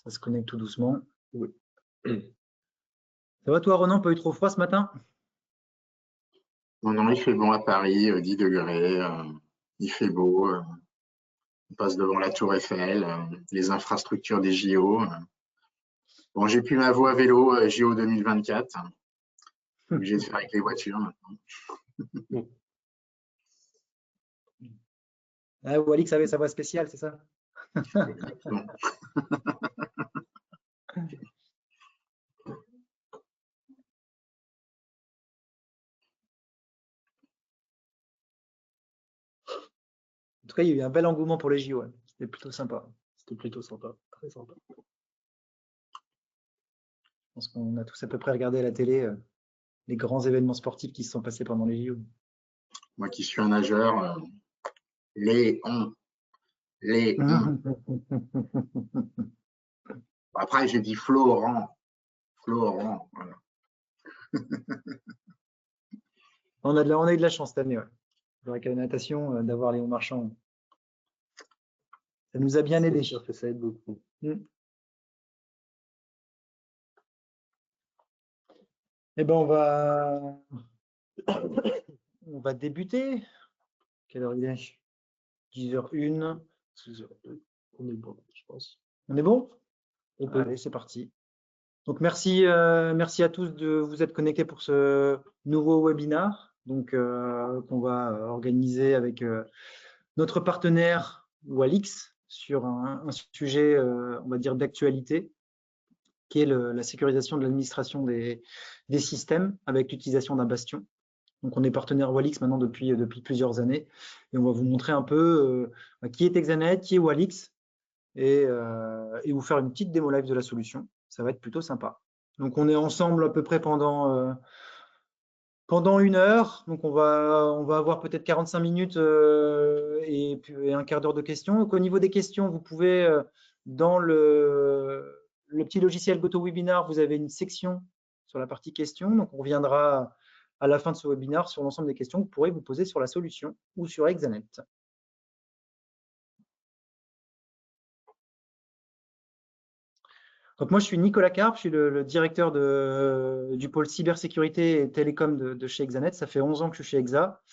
Ça se connecte tout doucement. Oui. Ça va toi, Ronan? Pas eu trop froid ce matin? Non, il fait bon à Paris, 10 degrés, il fait beau, on passe devant la Tour Eiffel, les infrastructures des JO. Bon, j'ai plus ma voie à vélo, JO 2024. Obligé de faire avec les voitures maintenant. Ah, Walix avait sa voix spéciale, c'est ça? Exactement. En tout cas, il y a eu un bel engouement pour les JO. Ouais. C'était plutôt sympa. C'était plutôt sympa, très sympa. Je pense qu'on a tous à peu près regardé à la télé les grands événements sportifs qui se sont passés pendant les JO. Moi qui suis un nageur, Léon. Après, j'ai dit Florent. Voilà. On a eu de la chance cette année. Ouais. Avec la natation, d'avoir Léon Marchand. Ça nous a bien aidé. C'est sûr que ça aide beaucoup. Eh ben, on va débuter. Quelle heure il est? 10h01. 6h02. On est bon, je pense. On est bon? On peut. Allez, c'est parti. Donc, merci à tous de vous être connectés pour ce nouveau webinar qu'on va organiser avec notre partenaire Walix sur un sujet, on va dire, d'actualité, qui est la sécurisation de l'administration des systèmes avec l'utilisation d'un bastion. Donc, on est partenaire Walix maintenant depuis plusieurs années et on va vous montrer un peu qui est Exanet, qui est Walix et vous faire une petite démo live de la solution. Ça va être plutôt sympa. Donc, on est ensemble à peu près pendant 1 heure. Donc, on va avoir peut-être 45 minutes et un quart d'heure de questions. Donc, au niveau des questions, vous pouvez, dans le petit logiciel GoToWebinar, vous avez une section sur la partie questions. Donc, on reviendra à la fin de ce webinaire sur l'ensemble des questions que vous pourrez vous poser sur la solution ou sur Exanet. Donc moi, je suis Nicolas Carpe, je suis le directeur du pôle cybersécurité et télécom de chez Exanet. Ça fait 11 ans que je suis chez Exa.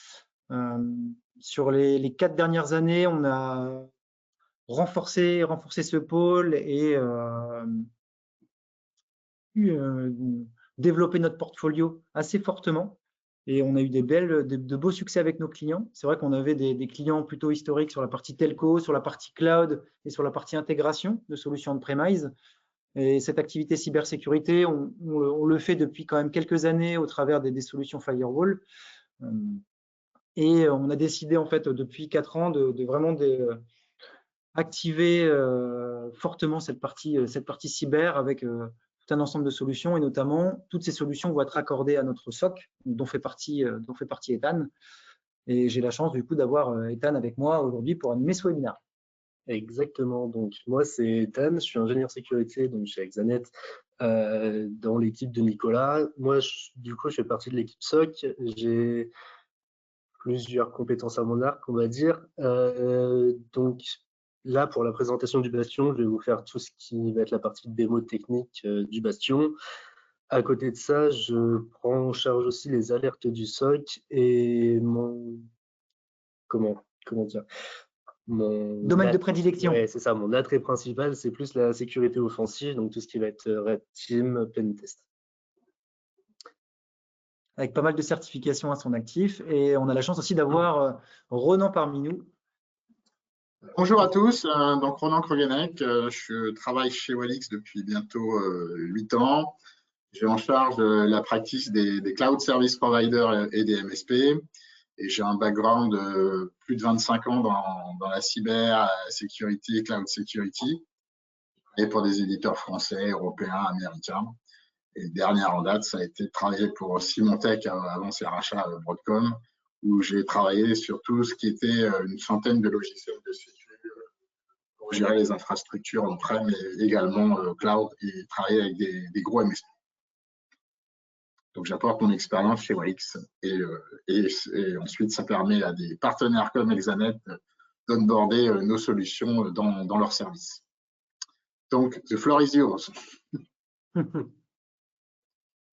Sur les 4 dernières années, on a renforcé ce pôle et développé notre portfolio assez fortement. Et on a eu de beaux succès avec nos clients. C'est vrai qu'on avait des clients plutôt historiques sur la partie telco, sur la partie cloud et sur la partie intégration de solutions on-premise. Et cette activité cybersécurité, on le fait depuis quand même quelques années au travers des solutions firewall. Et on a décidé en fait depuis 4 ans de vraiment activer fortement cette partie cyber avec tout un ensemble de solutions et notamment toutes ces solutions vont être raccordées à notre SOC dont fait partie Ethan. Et j'ai la chance du coup d'avoir Ethan avec moi aujourd'hui pour animer ce webinaire. Exactement. Donc, moi, c'est Ethan, je suis ingénieur sécurité donc chez Exanet dans l'équipe de Nicolas. Moi, du coup, je fais partie de l'équipe SOC. J'ai plusieurs compétences à mon arc, on va dire. Donc, là, pour la présentation du bastion, je vais vous faire tout ce qui va être la partie démo technique du bastion. À côté de ça, je prends en charge aussi les alertes du SOC et mon… Comment dire Domaine de prédilection. Ouais, c'est ça, mon attrait principal, c'est plus la sécurité offensive, donc tout ce qui va être Red Team, Pentest. Avec pas mal de certifications à son actif. Et on a la chance aussi d'avoir Ronan parmi nous. Bonjour à tous, donc Ronan Krogenek, je travaille chez Walix depuis bientôt 8 ans. J'ai en charge la practice des cloud service providers et des MSP. Et j'ai un background de plus de 25 ans dans la cyber, sécurité, cloud security, et pour des éditeurs français, européens, américains. Et dernière en date, ça a été de travailler pour Symantec avant ses rachats Broadcom, où j'ai travaillé sur tout ce qui était une centaine de logiciels de sécurité pour gérer les infrastructures on-prem et également cloud et travailler avec des gros MSP. Donc, j'apporte mon expérience chez Walix et ensuite, ça permet à des partenaires comme Exanet d'onboarder nos solutions dans leurs services. Donc, the floor is yours.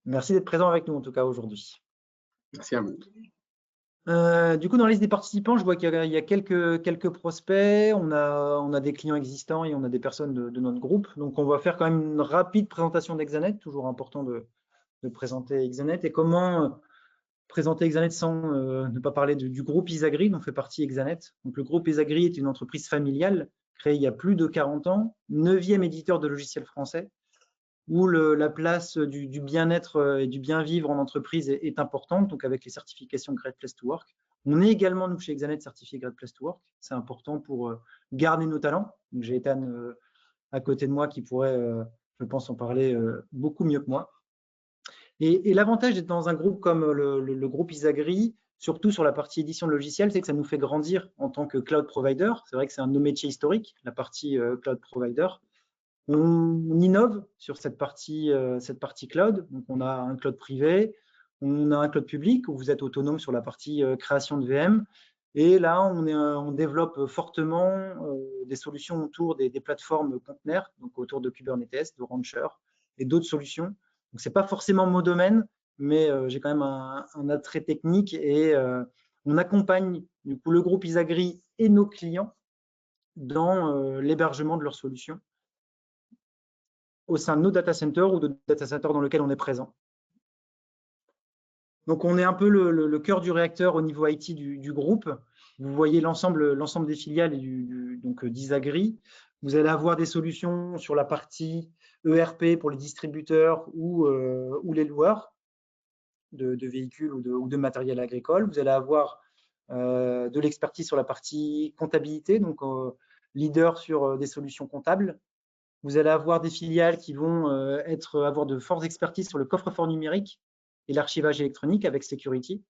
Merci d'être présent avec nous en tout cas aujourd'hui. Merci à vous. Du coup, dans la liste des participants, je vois qu'il y a quelques prospects, on a des clients existants et on a des personnes de notre groupe. Donc, on va faire quand même une rapide présentation d'Exanet, toujours important de présenter Exanet. Et comment présenter Exanet sans ne pas parler du groupe Isagri, dont fait partie Exanet. Donc, le groupe Isagri est une entreprise familiale créée il y a plus de 40 ans, 9e éditeur de logiciels français, où la place du bien-être et du bien-vivre en entreprise est importante, donc avec les certifications Great Place to Work. On est également, nous, chez Exanet, certifié Great Place to Work. C'est important pour garder nos talents. J'ai Ethan à côté de moi qui pourrait, je pense, en parler beaucoup mieux que moi. Et l'avantage d'être dans un groupe comme le groupe Isagri, surtout sur la partie édition de logiciels, c'est que ça nous fait grandir en tant que cloud provider. C'est vrai que c'est un de nos métiers historiques, la partie cloud provider. On innove sur cette partie cloud. Donc, on a un cloud privé, on a un cloud public où vous êtes autonome sur la partie création de VM. Et là, on développe fortement des solutions autour des plateformes conteneurs, donc autour de Kubernetes, de Rancher et d'autres solutions. Donc, ce n'est pas forcément mon domaine, mais j'ai quand même un attrait technique et on accompagne du coup, le groupe Isagri et nos clients dans l'hébergement de leurs solutions au sein de nos data centers ou de data centers dans lesquels on est présent. Donc, on est un peu le cœur du réacteur au niveau IT du groupe. Vous voyez l'ensemble des filiales d'Isagri. Vous allez avoir des solutions sur la partie ERP pour les distributeurs ou les loueurs de véhicules ou de matériel agricole. Vous allez avoir de l'expertise sur la partie comptabilité, donc leader sur des solutions comptables. Vous allez avoir des filiales qui vont avoir de fortes expertises sur le coffre-fort numérique et l'archivage électronique avec Security.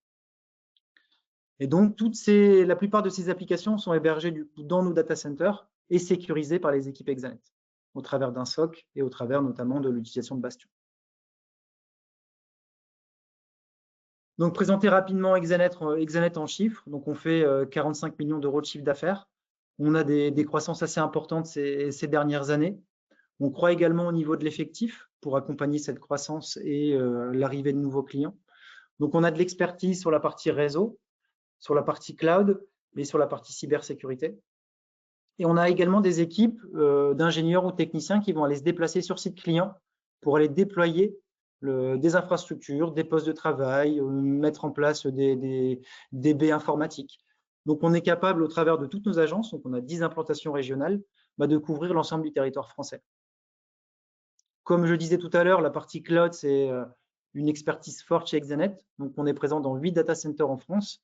Et donc, la plupart de ces applications sont hébergées dans nos data centers et sécurisées par les équipes Exanet, au travers d'un SOC et au travers notamment de l'utilisation de Bastion. Donc, présenter rapidement Exanet en chiffres. Donc, on fait 45 millions d'euros de chiffre d'affaires. On a des croissances assez importantes ces dernières années. On croit également au niveau de l'effectif pour accompagner cette croissance et l'arrivée de nouveaux clients. Donc, on a de l'expertise sur la partie réseau, sur la partie cloud et sur la partie cybersécurité. Et on a également des équipes d'ingénieurs ou techniciens qui vont aller se déplacer sur site client pour aller déployer des infrastructures, des postes de travail, mettre en place des baies informatiques. Donc, on est capable, au travers de toutes nos agences, donc on a 10 implantations régionales, de couvrir l'ensemble du territoire français. Comme je disais tout à l'heure, la partie cloud, c'est une expertise forte chez Exanet. Donc, on est présent dans 8 data centers en France.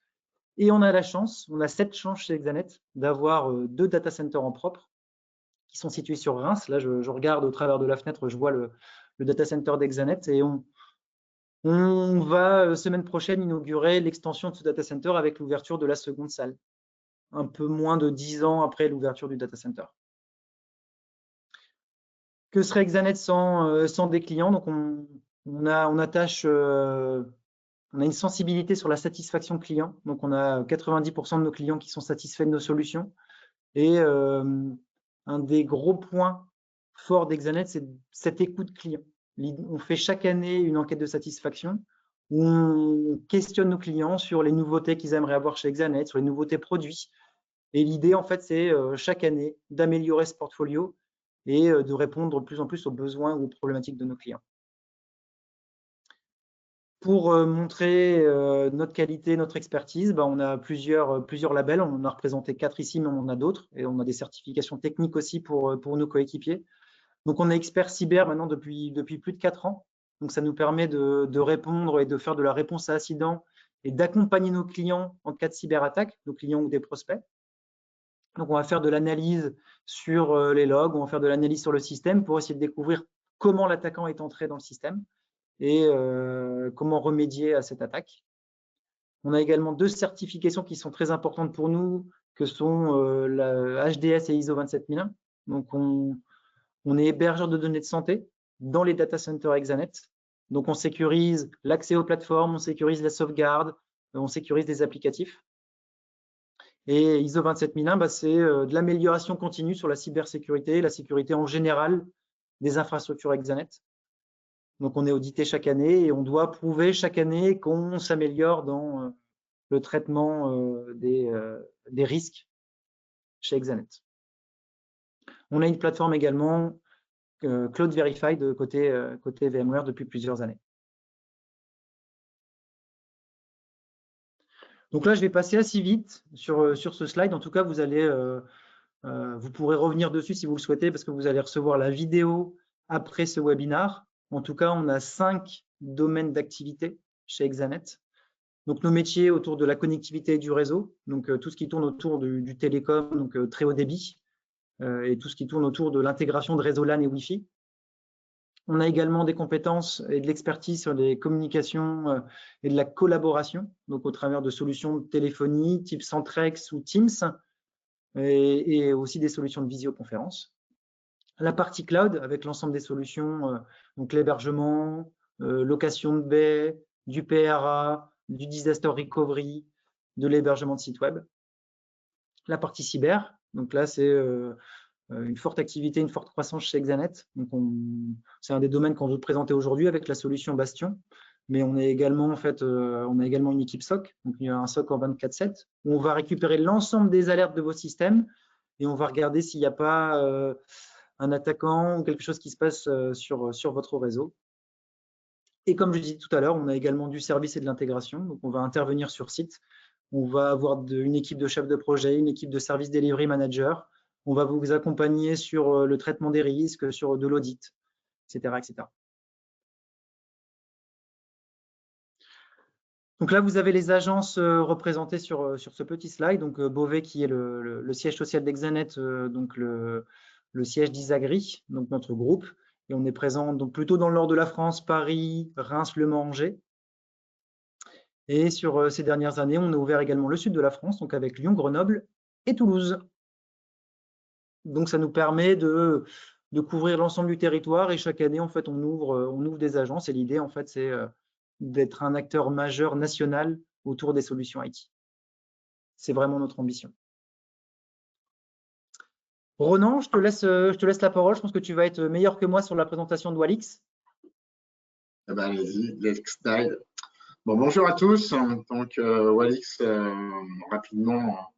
Et on a 7 chances chez Exanet d'avoir 2 data centers en propre qui sont situés sur Reims. Là, je regarde au travers de la fenêtre, je vois le data center d'Exanet et on va, semaine prochaine, inaugurer l'extension de ce data center avec l'ouverture de la seconde salle, un peu moins de 10 ans après l'ouverture du data center. Que serait Exanet sans des clients? Donc, on a une sensibilité sur la satisfaction client. Donc, on a 90% de nos clients qui sont satisfaits de nos solutions. Et un des gros points forts d'Exanet, c'est cette écoute client. On fait chaque année une enquête de satisfaction où on questionne nos clients sur les nouveautés qu'ils aimeraient avoir chez Exanet, sur les nouveautés produits. Et l'idée, en fait, c'est chaque année d'améliorer ce portfolio et de répondre de plus en plus aux besoins ou aux problématiques de nos clients. Pour montrer notre qualité, notre expertise, on a plusieurs labels. On en a représenté 4 ici, mais on en a d'autres. Et on a des certifications techniques aussi pour nos coéquipiers. Donc, on est expert cyber maintenant depuis plus de 4 ans. Donc, ça nous permet de répondre et de faire de la réponse à incident et d'accompagner nos clients en cas de cyberattaque, nos clients ou des prospects. Donc, on va faire de l'analyse sur les logs, on va faire de l'analyse sur le système pour essayer de découvrir comment l'attaquant est entré dans le système et comment remédier à cette attaque. On a également 2 certifications qui sont très importantes pour nous, que sont la HDS et ISO 27001. Donc, on est hébergeur de données de santé dans les data centers Exanet. Donc, on sécurise l'accès aux plateformes, on sécurise la sauvegarde, on sécurise des applicatifs. Et ISO 27001, c'est de l'amélioration continue sur la cybersécurité, la sécurité en général des infrastructures Exanet. Donc, on est audité chaque année et on doit prouver chaque année qu'on s'améliore dans le traitement des risques chez Exanet. On a une plateforme également Cloud Verified côté VMware depuis plusieurs années. Donc là, je vais passer assez vite sur ce slide. En tout cas, vous pourrez revenir dessus si vous le souhaitez parce que vous allez recevoir la vidéo après ce webinaire. En tout cas, on a 5 domaines d'activité chez Exanet. Donc, nos métiers autour de la connectivité et du réseau, donc tout ce qui tourne autour du télécom, donc très haut débit, et tout ce qui tourne autour de l'intégration de réseau LAN et Wi-Fi. On a également des compétences et de l'expertise sur les communications et de la collaboration, donc au travers de solutions de téléphonie type Centrex ou Teams, et aussi des solutions de visioconférence. La partie cloud avec l'ensemble des solutions, donc l'hébergement, location de baies, du PRA, du disaster recovery, de l'hébergement de sites web. La partie cyber, donc là c'est une forte activité, une forte croissance chez Exanet. C'est un des domaines qu'on veut présenter aujourd'hui avec la solution Bastion. Mais on est également on a également une équipe SOC. Donc il y a un SOC en 24/7 où on va récupérer l'ensemble des alertes de vos systèmes et on va regarder s'il n'y a pas un attaquant ou quelque chose qui se passe sur votre réseau. Et comme je disais tout à l'heure, on a également du service et de l'intégration. Donc on va intervenir sur site. On va avoir une équipe de chefs de projet, une équipe de service delivery manager. On va vous accompagner sur le traitement des risques, sur de l'audit, etc., etc. Donc là, vous avez les agences représentées sur ce petit slide. Donc Beauvais qui est le siège social d'Exanet, donc le siège d'Isagri, donc notre groupe. Et on est présent donc plutôt dans le nord de la France, Paris, Reims, Le Mans, Angers. Et sur ces dernières années, on a ouvert également le sud de la France, donc avec Lyon, Grenoble et Toulouse. Donc, ça nous permet de couvrir l'ensemble du territoire et chaque année, en fait, on ouvre des agences et l'idée, en fait, c'est d'être un acteur majeur national autour des solutions IT. C'est vraiment notre ambition. Ronan, je te laisse la parole. Je pense que tu vas être meilleur que moi sur la présentation de Walix. Eh ben, allez-y, next slide. Bon, bonjour à tous. Donc, Walix, rapidement,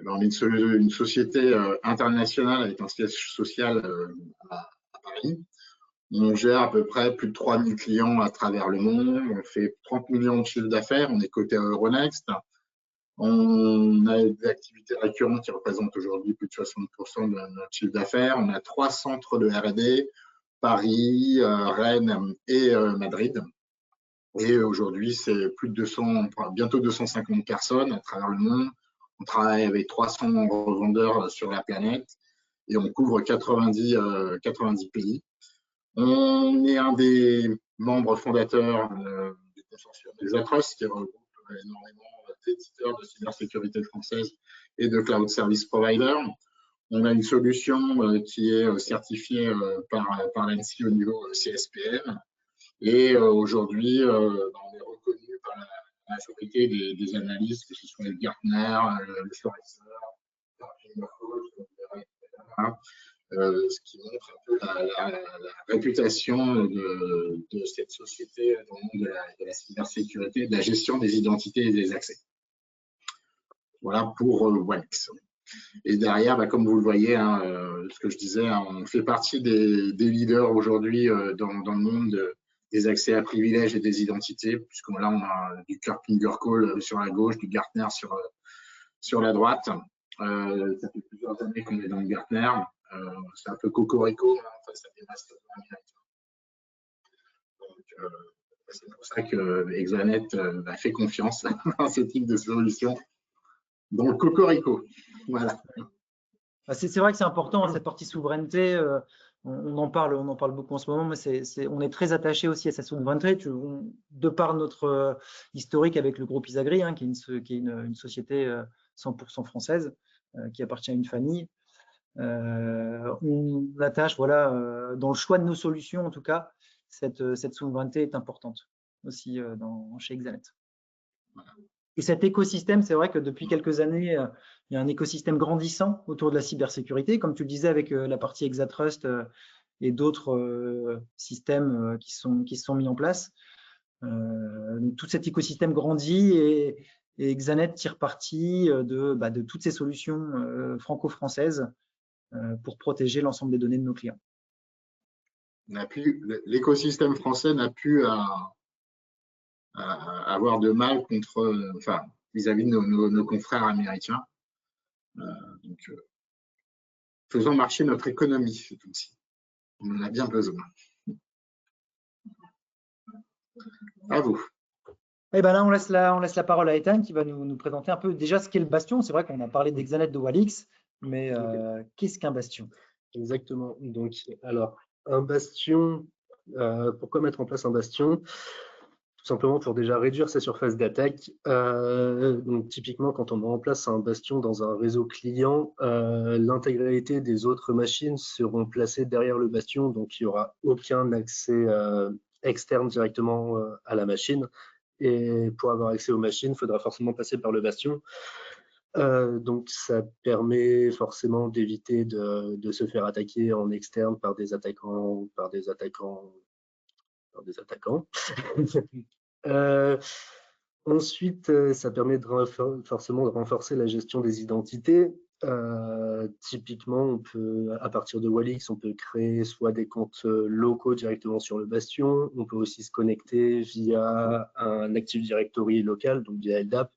on est une société internationale avec un siège social à Paris. On gère à peu près plus de 3000 clients à travers le monde. On fait 30 millions de chiffres d'affaires. On est coté à Euronext. On a des activités récurrentes qui représentent aujourd'hui plus de 60% de notre chiffre d'affaires. On a 3 centres de R&D, Paris, Rennes et Madrid. Et aujourd'hui, c'est plus de 200, bientôt 250 personnes à travers le monde. On travaille avec 300 revendeurs sur la planète et on couvre 90 pays. On est un des membres fondateurs du consortium des Atros, qui regroupe énormément d'éditeurs de cybersécurité française et de cloud service provider. On a une solution qui est certifiée par l'ANSSI au niveau CSPM. Et aujourd'hui, on est reconnu par la majorité des analystes, que ce soit le Gartner, le Forrester, ce qui montre un peu la réputation de cette société dans le monde de la cybersécurité, de la gestion des identités et des accès. Voilà pour Walix. Et derrière, comme vous le voyez, ce que je disais, on fait partie des leaders aujourd'hui dans le monde des accès à privilèges et des identités, puisque là, on a du Gartner Call sur la gauche, du Gartner sur la droite. Ça fait plusieurs années qu'on est dans le Gartner. C'est un peu cocorico face à des mastodontes américains. Donc, c'est pour ça que Exanet fait confiance dans ce type de solution. Donc, cocorico. Voilà. C'est vrai que c'est important, cette partie souveraineté. On en parle beaucoup en ce moment, mais on est très attaché aussi à cette souveraineté. De par notre historique avec le groupe Isagri, qui est une société 100% française, qui appartient à une famille, on attache, dans le choix de nos solutions, en tout cas, cette souveraineté est importante aussi chez Exanet. Voilà. Et cet écosystème, c'est vrai que depuis quelques années, il y a un écosystème grandissant autour de la cybersécurité, comme tu le disais avec la partie Exatrust et d'autres systèmes qui se sont mis en place. Donc, tout cet écosystème grandit et Xanet tire parti de toutes ces solutions franco-françaises pour protéger l'ensemble des données de nos clients. L'écosystème français n'a plus à avoir de mal vis-à-vis de nos confrères américains. Donc, faisons marcher notre économie, c'est aussi. On en a bien besoin. À vous. Et ben là, on laisse la parole à Ethan qui va nous présenter un peu déjà ce qu'est le bastion. C'est vrai qu'on a parlé d'Xanet de Walix, mais qu'est-ce qu'un bastion? Exactement. Donc, alors, un bastion, pourquoi mettre en place un bastion? Tout simplement pour déjà réduire sa surface d'attaque. Donc, typiquement, quand on met en place un bastion dans un réseau client, l'intégralité des autres machines seront placées derrière le bastion, donc il n'y aura aucun accès externe directement à la machine. Et pour avoir accès aux machines, il faudra forcément passer par le bastion. Donc, ça permet forcément d'éviter de se faire attaquer en externe par des attaquants. Ensuite, ça permet forcément de renforcer la gestion des identités. Typiquement, on peut, à partir de Walix, on peut créer soit des comptes locaux directement sur le bastion. On peut aussi se connecter via un Active Directory local, donc via LDAP,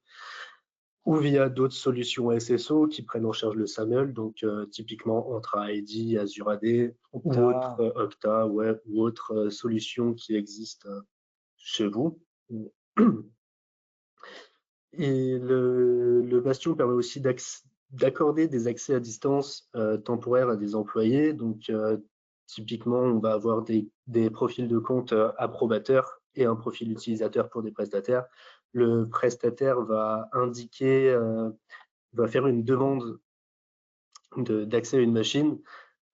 ou via d'autres solutions SSO qui prennent en charge le SAML, donc typiquement Entra ID, Azure AD, ou autres Okta, ou autres solutions qui existent chez vous. Et le bastion permet aussi d'accorder des accès à distance temporaires à des employés. Donc, typiquement, on va avoir des profils de compte approbateurs et un profil utilisateur pour des prestataires. Le prestataire va indiquer, va faire une demande d'accès à une machine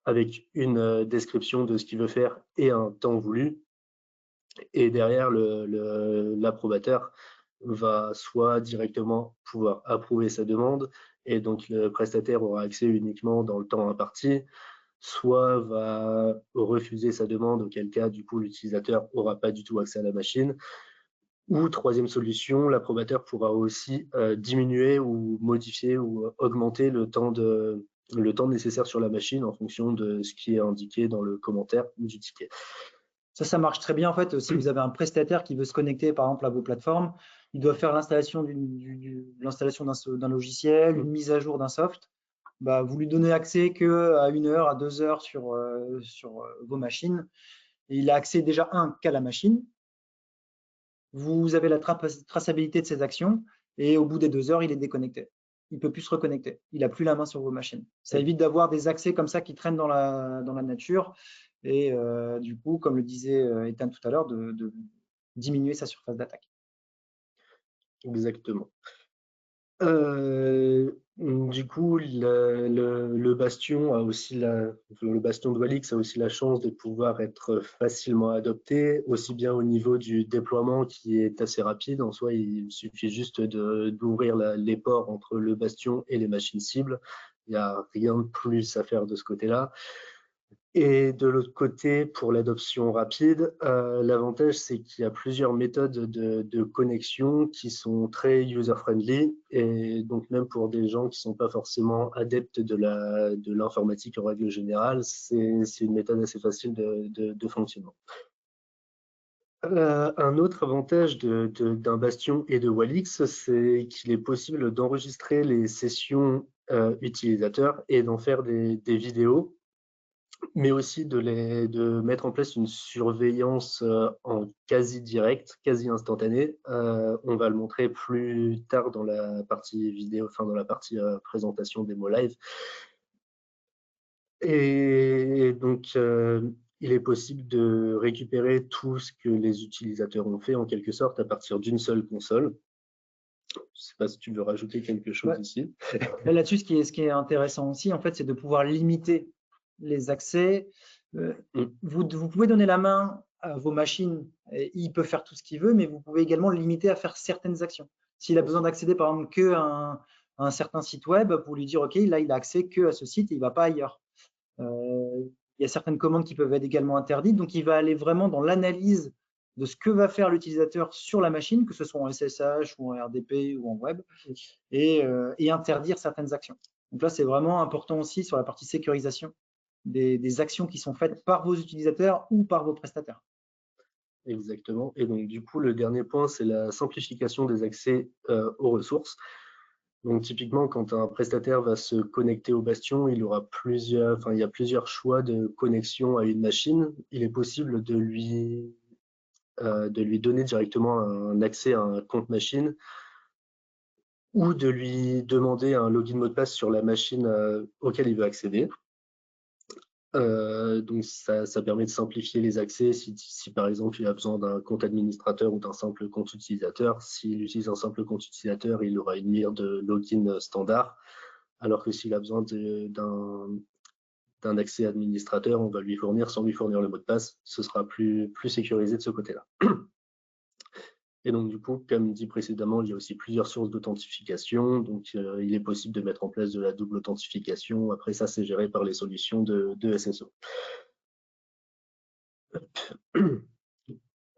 avec une description de ce qu'il veut faire et un temps voulu. Et derrière, l'approbateur va soit directement pouvoir approuver sa demande et donc le prestataire aura accès uniquement dans le temps imparti, soit va refuser sa demande, auquel cas du coup l'utilisateur n'aura pas du tout accès à la machine. Ou troisième solution, l'approbateur pourra aussi diminuer ou modifier ou augmenter le temps nécessaire sur la machine en fonction de ce qui est indiqué dans le commentaire du ticket. Ça marche très bien en fait. Si vous avez un prestataire qui veut se connecter par exemple à vos plateformes, il doit faire l'installation d'un logiciel, une mise à jour d'un soft. Bah, vous lui donnez accès qu'à 1 heure, à 2 heures sur vos machines. Et il a accès déjà qu'à la machine. Vous avez la traçabilité de ses actions et au bout des 2 heures, il est déconnecté. Il ne peut plus se reconnecter. Il n'a plus la main sur vos machines. Ça évite d'avoir des accès comme ça qui traînent dans la nature. Et du coup, comme le disait Ethan tout à l'heure, de diminuer sa surface d'attaque. Exactement. Du coup, le bastion de Walix a aussi la chance de pouvoir être facilement adopté, aussi bien au niveau du déploiement qui est assez rapide. En soi, il suffit juste d'ouvrir les ports entre le bastion et les machines cibles. Il n'y a rien de plus à faire de ce côté-là. Et de l'autre côté, pour l'adoption rapide, l'avantage, c'est qu'il y a plusieurs méthodes de connexion qui sont très user-friendly. Et donc, même pour des gens qui ne sont pas forcément adeptes de l'informatique en règle générale, c'est une méthode assez facile de fonctionnement. Un autre avantage d'un bastion et de Walix, c'est qu'il est possible d'enregistrer les sessions utilisateurs et d'en faire des vidéos, mais aussi de mettre en place une surveillance en quasi direct, quasi instantanée. On va le montrer plus tard dans la partie vidéo, enfin dans la partie présentation démo live. Et donc, il est possible de récupérer tout ce que les utilisateurs ont fait en quelque sorte à partir d'une seule console. Je ne sais pas si tu veux rajouter quelque chose ici. Là-dessus, ce qui est intéressant aussi, en fait, c'est de pouvoir limiter les accès. Vous pouvez donner la main à vos machines, et il peut faire tout ce qu'il veut, mais vous pouvez également le limiter à faire certaines actions. S'il a besoin d'accéder par exemple qu'à un certain site web, pour lui dire OK, là il a accès qu'à ce site et il ne va pas ailleurs. il y a certaines commandes qui peuvent être également interdites. Donc, il va aller vraiment dans l'analyse de ce que va faire l'utilisateur sur la machine, que ce soit en SSH ou en RDP ou en web, et interdire certaines actions. Donc là, c'est vraiment important aussi sur la partie sécurisation des actions qui sont faites par vos utilisateurs ou par vos prestataires. Exactement. Et donc, du coup, le dernier point, c'est la simplification des accès aux ressources. Donc, typiquement, quand un prestataire va se connecter au Bastion, il y a plusieurs choix de connexion à une machine. Il est possible de lui donner directement un accès à un compte machine ou de lui demander un login mot de passe sur la machine auquel il veut accéder. Donc ça permet de simplifier les accès si par exemple il a besoin d'un compte administrateur ou d'un simple compte utilisateur. S'il utilise un simple compte utilisateur, il aura une mire de login standard, alors que s'il a besoin d'un accès administrateur, on va lui fournir sans lui fournir le mot de passe. Ce sera plus sécurisé de ce côté-là. Et donc, du coup, comme dit précédemment, il y a aussi plusieurs sources d'authentification. Donc, il est possible de mettre en place de la double authentification. Après, ça, c'est géré par les solutions de SSO.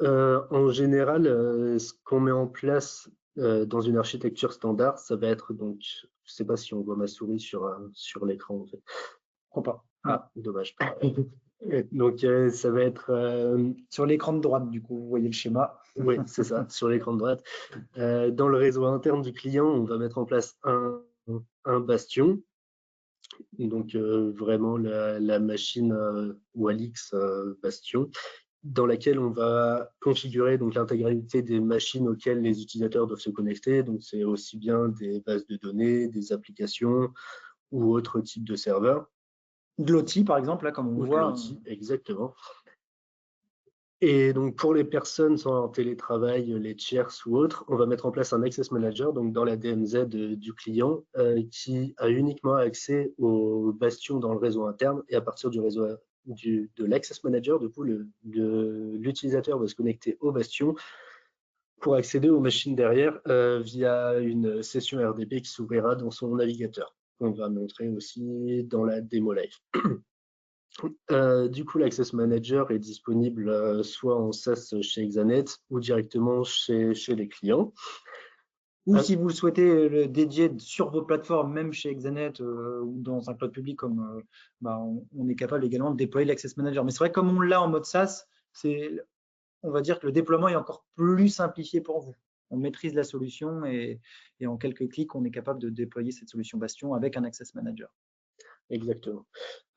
En général, ce qu'on met en place dans une architecture standard, ça va être donc, je ne sais pas si on voit ma souris sur l'écran en fait. Je crois pas. Ah, dommage. Donc, ça va être sur l'écran de droite, du coup, vous voyez le schéma. Oui, c'est ça, sur l'écran de droite. Dans le réseau interne du client, on va mettre en place un bastion. Donc, vraiment la machine Walix Bastion, dans laquelle on va configurer donc l'intégralité des machines auxquelles les utilisateurs doivent se connecter. Donc, c'est aussi bien des bases de données, des applications ou autres types de serveurs. De l'OT, par exemple, là, comme on voit. Exactement. Et donc, pour les personnes sans en télétravail, les tierces ou autres, on va mettre en place un Access Manager, donc dans la DMZ du client, qui a uniquement accès au bastion dans le réseau interne. Et à partir du réseau de l'Access Manager, du coup, l'utilisateur va se connecter au bastion pour accéder aux machines derrière via une session RDP qui s'ouvrira dans son navigateur. On va montrer aussi dans la démo live. Du coup, l'Access Manager est disponible soit en SaaS chez Exanet ou directement chez les clients. Ou si vous le souhaitez le dédier sur vos plateformes, même chez Exanet ou dans un cloud public, comme on est capable également de déployer l'Access Manager. Mais c'est vrai que comme on l'a en mode SaaS, on va dire que le déploiement est encore plus simplifié pour vous. On maîtrise la solution et en quelques clics, on est capable de déployer cette solution Bastion avec un Access Manager. Exactement.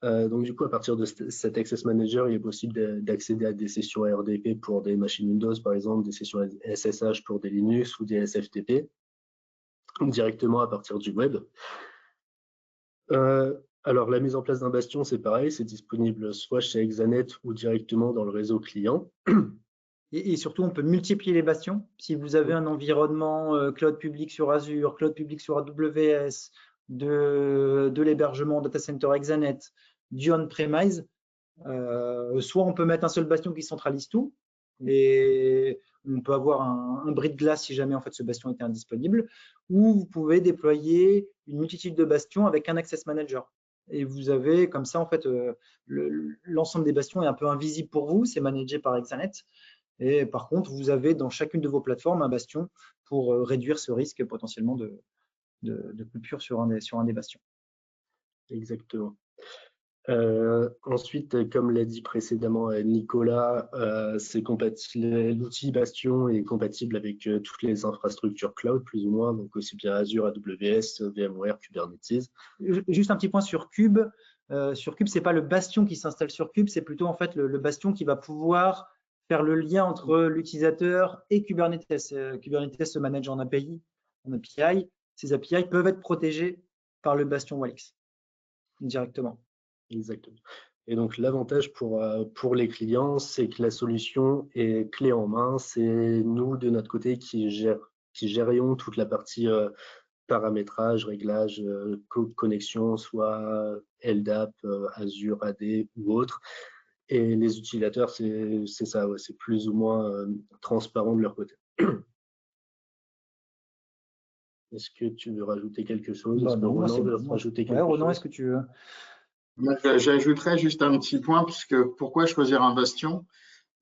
Donc, du coup, à partir de cet Access Manager, il est possible d'accéder à des sessions RDP pour des machines Windows, par exemple, des sessions SSH pour des Linux ou des SFTP, directement à partir du web. Alors, la mise en place d'un bastion, c'est pareil, c'est disponible soit chez Exanet ou directement dans le réseau client. Et surtout, on peut multiplier les bastions. Si vous avez un environnement cloud public sur Azure, cloud public sur AWS, de l'hébergement data center Exanet, du on-premise, soit on peut mettre un seul bastion qui centralise tout, et on peut avoir un bris de glace si jamais en fait ce bastion était indisponible, ou vous pouvez déployer une multitude de bastions avec un Access Manager. Et vous avez comme ça en fait l'ensemble des bastions est un peu invisible pour vous, c'est managé par Exanet. Et par contre, vous avez dans chacune de vos plateformes un bastion pour réduire ce risque potentiellement de coupure sur un des bastions. Exactement. Ensuite, comme l'a dit précédemment Nicolas, l'outil Bastion est compatible avec toutes les infrastructures cloud, plus ou moins, donc aussi bien Azure, AWS, VMware, Kubernetes. Juste un petit point sur Kube. Sur Kube, c'est pas le Bastion qui s'installe sur Kube, c'est plutôt en fait le Bastion qui va pouvoir faire le lien entre l'utilisateur et Kubernetes. Kubernetes se manage en API. Ces API peuvent être protégés par le Bastion Walix directement. Exactement. Et donc, l'avantage pour les clients, c'est que la solution est clé en main. C'est nous, de notre côté, qui gérions toute la partie paramétrage, réglage, connexion, soit LDAP, Azure AD ou autre. Et les utilisateurs, c'est ça, ouais, c'est plus ou moins transparent de leur côté. Est-ce que tu veux rajouter quelque chose? Ronan, est-ce que tu veux J'ajouterais juste un petit point, puisque pourquoi choisir un bastion?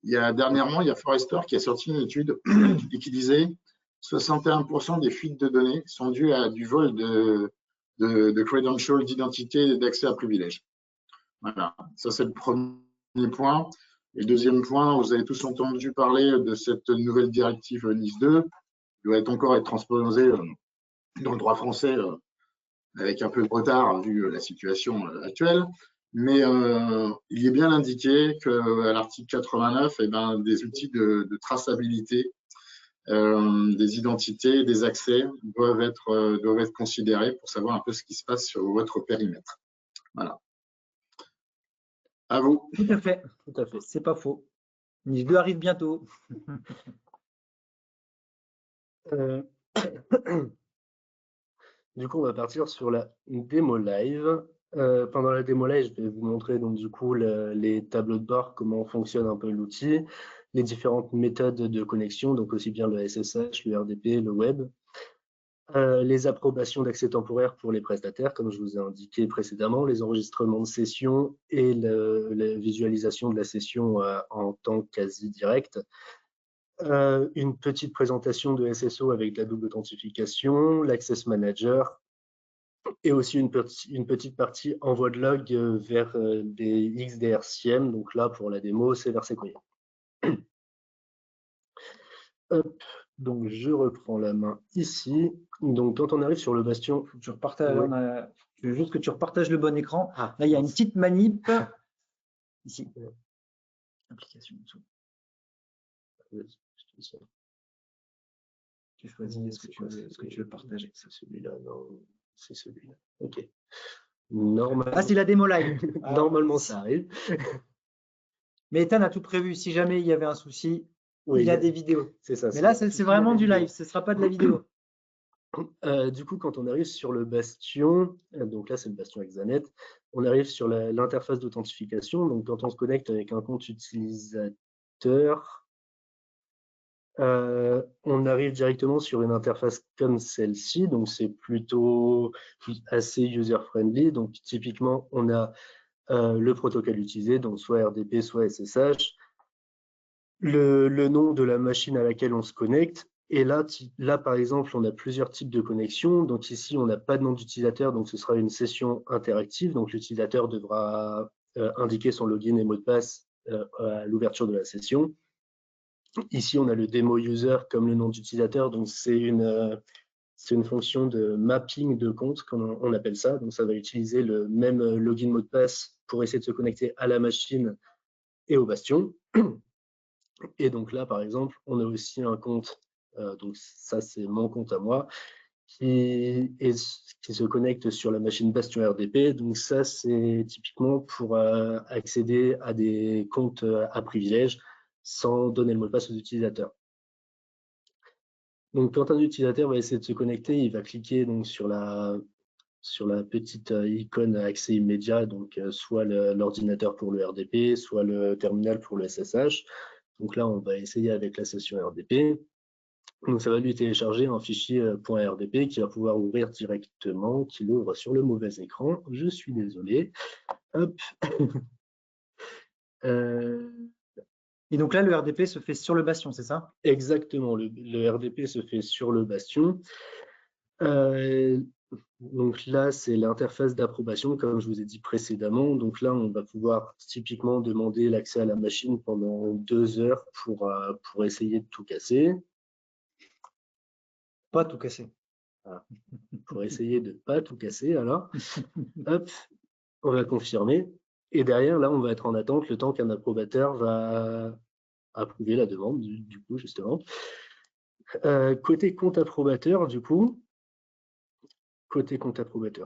Dernièrement, il y a Forrester qui a sorti une étude et qui disait 61% des fuites de données sont dues à du vol de credentials, d'identité et d'accès à privilèges. Voilà, ça c'est le premier point. Et deuxième point, vous avez tous entendu parler de cette nouvelle directive NIS2, qui doit encore être transposée dans le droit français avec un peu de retard vu la situation actuelle. Mais il est bien indiqué qu'à l'article 89, des outils de traçabilité des identités, des accès doivent être considérés pour savoir un peu ce qui se passe sur votre périmètre. Voilà. À vous. Tout à fait. C'est pas faux. NIS 2 arrive bientôt. Du coup, on va partir sur la démo live. Pendant la démo live, je vais vous montrer donc du coup les tableaux de bord, comment fonctionne un peu l'outil, les différentes méthodes de connexion, donc aussi bien le SSH, le RDP, le web, les approbations d'accès temporaire pour les prestataires, comme je vous ai indiqué précédemment, les enregistrements de session et la visualisation de la session en temps quasi direct. Une petite présentation de SSO avec la double authentification, l'Access Manager et aussi une petite partie envoi de log vers des XDRCM. Donc là, pour la démo, c'est vers Sequoia. Hop, donc je reprends la main ici. Donc quand on arrive sur le bastion, Tu repartages, oui. Je veux juste que tu repartages le bon écran. Ah, là, il y a une petite manip. Ici. Application. Tu choisis ce que tu veux partager. C'est celui-là, non, c'est celui-là. OK. Normalement, c'est la démo live. Normalement, ça arrive. Mais Ethan a tout prévu. Si jamais il y avait un souci, il a des vidéos. C'est ça. Mais là, c'est vraiment du live. Ce ne sera pas de la vidéo. Du coup, quand on arrive sur le bastion, donc là, c'est le bastion Exanet, on arrive sur l'interface d'authentification. Donc, quand on se connecte avec un compte utilisateur, on arrive directement sur une interface comme celle-ci. Donc, c'est plutôt assez user-friendly. Donc, typiquement, on a le protocole utilisé, donc soit RDP, soit SSH, le nom de la machine à laquelle on se connecte. Et là, par exemple, on a plusieurs types de connexions. Donc ici, on n'a pas de nom d'utilisateur, donc ce sera une session interactive. Donc l'utilisateur devra indiquer son login et mot de passe à l'ouverture de la session. Ici, on a le démo user comme le nom d'utilisateur. Donc c'est une fonction de mapping de compte, comme on appelle ça. Donc ça va utiliser le même login mot de passe pour essayer de se connecter à la machine et au bastion. Et donc là, par exemple, on a aussi un compte, donc ça c'est mon compte à moi, qui se connecte sur la machine Bastion RDP. Donc ça c'est typiquement pour accéder à des comptes à privilèges sans donner le mot de passe aux utilisateurs. Donc quand un utilisateur va essayer de se connecter, il va cliquer donc sur la petite icône accès immédiat, donc soit l'ordinateur pour le RDP, soit le terminal pour le SSH. Donc là, on va essayer avec la session RDP. Donc ça va lui télécharger un fichier .rdp qui va pouvoir ouvrir directement, qu'il ouvre sur le mauvais écran. Je suis désolé. Hop. Et donc là, le RDP se fait sur le bastion, c'est ça? Exactement, le RDP se fait sur le bastion. Donc là, c'est l'interface d'approbation, comme je vous ai dit précédemment. Donc là, on va pouvoir typiquement demander l'accès à la machine pendant 2 heures pour essayer de tout casser. Pas tout casser. Voilà. Pour essayer de ne pas tout casser, alors. Hop, on va confirmer. Et derrière, là, on va être en attente le temps qu'un approbateur va approuver la demande, du coup, justement. Côté compte approbateur, du coup,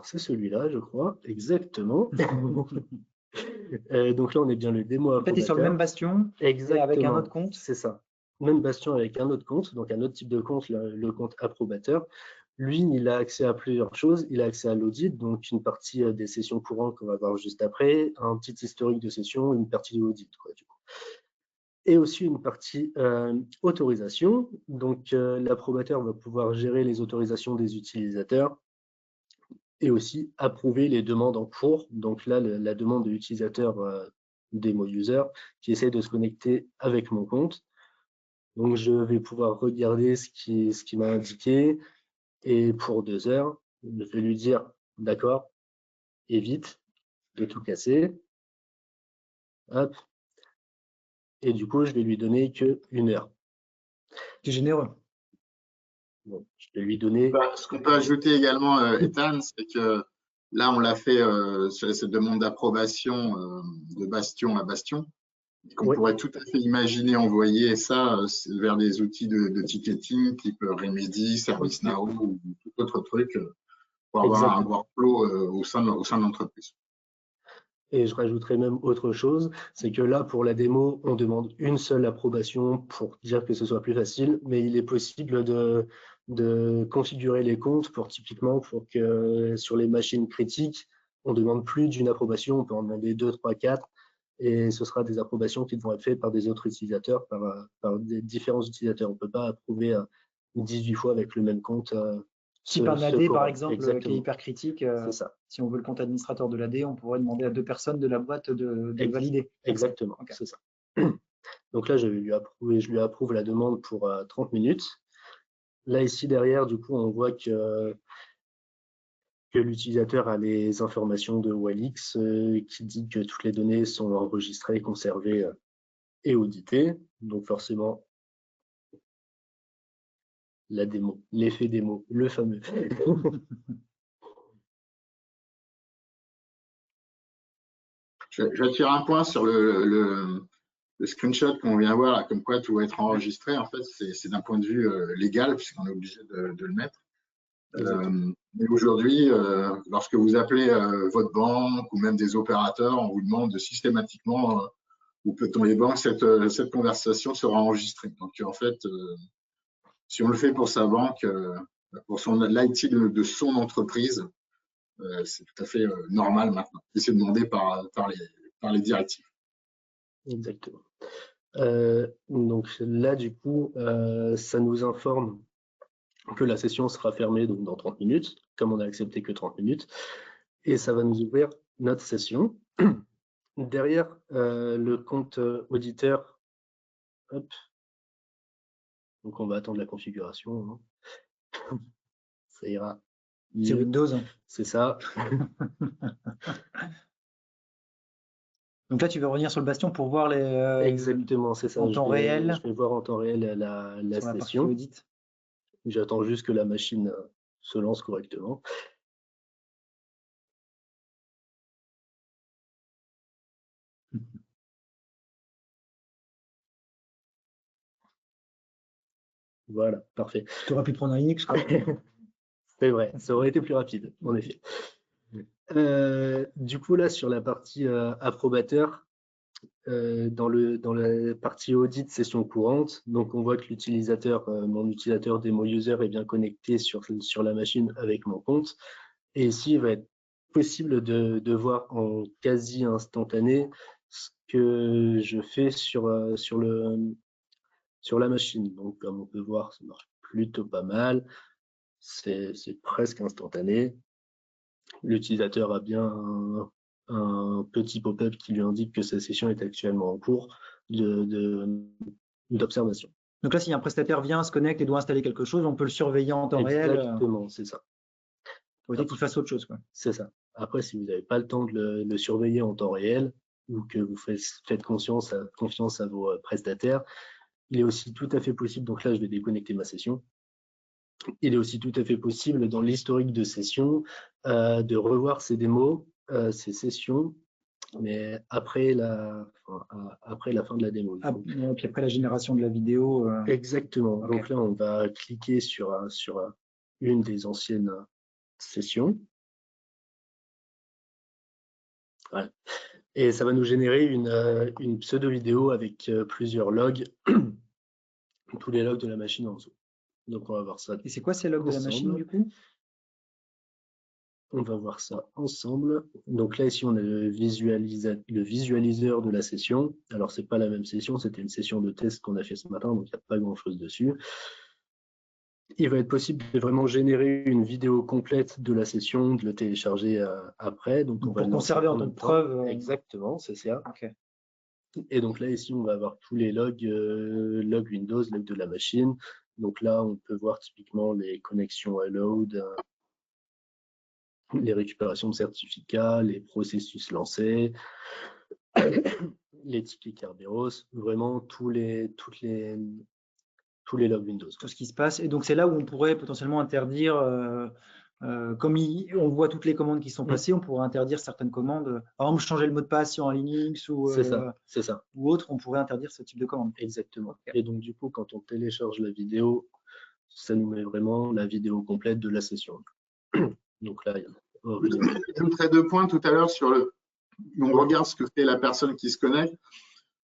c'est celui-là, je crois, exactement. Donc là, on est bien le démo approbateur. En fait, il est sur le même bastion, exactement, avec un autre compte. C'est ça. Même bastion avec un autre compte, donc un autre type de compte, le compte approbateur. Lui, il a accès à plusieurs choses. Il a accès à l'audit, donc une partie des sessions courantes qu'on va voir juste après, un petit historique de session, une partie de l'audit, du coup. Et aussi une partie autorisation. Donc, l'approbateur va pouvoir gérer les autorisations des utilisateurs et aussi approuver les demandes en cours. Donc là, la demande de l'utilisateur demo user qui essaie de se connecter avec mon compte. Donc je vais pouvoir regarder ce qui m'a indiqué et pour 2 heures, je vais lui dire d'accord, évite de tout casser. Hop. Et du coup, je vais lui donner que 1 heure. C'est généreux. Bon, je vais lui donner. Ce qu'on peut ajouter également, Ethan, c'est que là, on l'a fait sur cette demande d'approbation de bastion à bastion, et qu'on Oui. pourrait tout à fait imaginer envoyer ça vers des outils de ticketing type Remedy, ServiceNow ou tout autre truc pour avoir un workflow au sein de l'entreprise. Et je rajouterais même autre chose, c'est que là, pour la démo, on demande une seule approbation pour dire que ce soit plus facile, mais il est possible de configurer les comptes pour typiquement pour que sur les machines critiques, on ne demande plus d'une approbation, on peut en demander 2, 3, 4, et ce sera des approbations qui vont être faites par des autres utilisateurs, par des différents utilisateurs. On ne peut pas approuver 18 fois avec le même compte. Si par l'AD, par exemple, exactement, qui est hyper critique, c'est ça. si on veut le compte administrateur de l'AD, on pourrait demander à 2 personnes de la boîte de valider. Exactement, okay. C'est ça. Donc là, je lui approuve la demande pour 30 minutes. Là, ici, derrière, du coup, on voit que l'utilisateur a les informations de Walix qui dit que toutes les données sont enregistrées, conservées et auditées. Donc forcément, la démo, l'effet démo, le fameux. J'attire un point sur le screenshot qu'on vient voir, là, comme quoi tout va être enregistré. En fait, c'est d'un point de vue légal, puisqu'on est obligé de le mettre. Mais aujourd'hui, lorsque vous appelez votre banque ou même des opérateurs, on vous demande systématiquement où peut-on les banques, cette conversation sera enregistrée. Donc, en fait, si on le fait pour sa banque, pour l'IT de son entreprise, c'est tout à fait normal maintenant. Et c'est demandé par les directives. Exactement. Donc là, du coup, ça nous informe que la session sera fermée donc, dans 30 minutes, comme on a accepté que 30 minutes, et ça va nous ouvrir notre session. Derrière le compte auditeur, hop, donc on va attendre la configuration, hein. Ça ira. C'est Windows. C'est ça. Donc là, tu vas revenir sur le bastion pour voir les. Exactement, c'est ça. En temps réel. Je vais voir en temps réel la sur la session. audit. J'attends juste que la machine se lance correctement. Voilà, parfait. Tu aurais pu prendre un Linux, quoi. C'est vrai, ça aurait été plus rapide, en effet. Du coup, là, sur la partie approbateur, dans la partie audit session courante, donc on voit que l'utilisateur, mon utilisateur demo user est bien connecté sur la machine avec mon compte. Et ici, il va être possible de voir en quasi instantané ce que je fais sur la machine. Donc, comme on peut voir, ça marche plutôt pas mal. C'est presque instantané. L'utilisateur a bien un petit pop-up qui lui indique que sa session est actuellement en cours d'observation. Donc là, si un prestataire vient, se connecte et doit installer quelque chose, on peut le surveiller en temps réel. Exactement, c'est ça. Pour éviter qu'il fasse autre chose, quoi. C'est ça. Après, si vous n'avez pas le temps de le surveiller en temps réel ou que vous faites confiance à vos prestataires, il est aussi tout à fait possible, donc là, je vais déconnecter ma session. Il est aussi tout à fait possible dans l'historique de session de revoir ces démos, ces sessions, mais après la fin de la démo. Puis après la génération de la vidéo. Exactement. Okay. Donc là, on va cliquer sur une des anciennes sessions. Voilà. Et ça va nous générer une pseudo-vidéo avec plusieurs logs, tous les logs de la machine en dessous. Donc on va voir ça. Et c'est quoi ces logs de la machine du coup? On va voir ça ensemble. Donc là, ici, on a le visualiseur de la session. Alors, c'est pas la même session, c'était une session de test qu'on a fait ce matin, donc il n'y a pas grand-chose dessus. il va être possible de vraiment générer une vidéo complète de la session, de le télécharger après. Donc, on va pour conserver en tant que preuve. Exactement, c'est ça. Ok. Et donc là, ici, on va avoir tous les logs, log Windows, log de la machine. Donc là, on peut voir typiquement les connexions allowed, les récupérations de certificats, les processus lancés, les tickets Kerberos, vraiment tous les logs Windows. Tout ce qui se passe. Et donc, c'est là où on pourrait potentiellement interdire, comme on voit toutes les commandes qui sont passées, on pourrait interdire certaines commandes. Par exemple, changer le mot de passe sur un Linux ou, c'est ça. Ou autre, on pourrait interdire ce type de commande. Exactement. Okay. Et donc, du coup, quand on télécharge la vidéo, ça nous met vraiment la vidéo complète de la session. Donc là, il y a J'ajouterais 2 points tout à l'heure sur on regarde ce que fait la personne qui se connecte.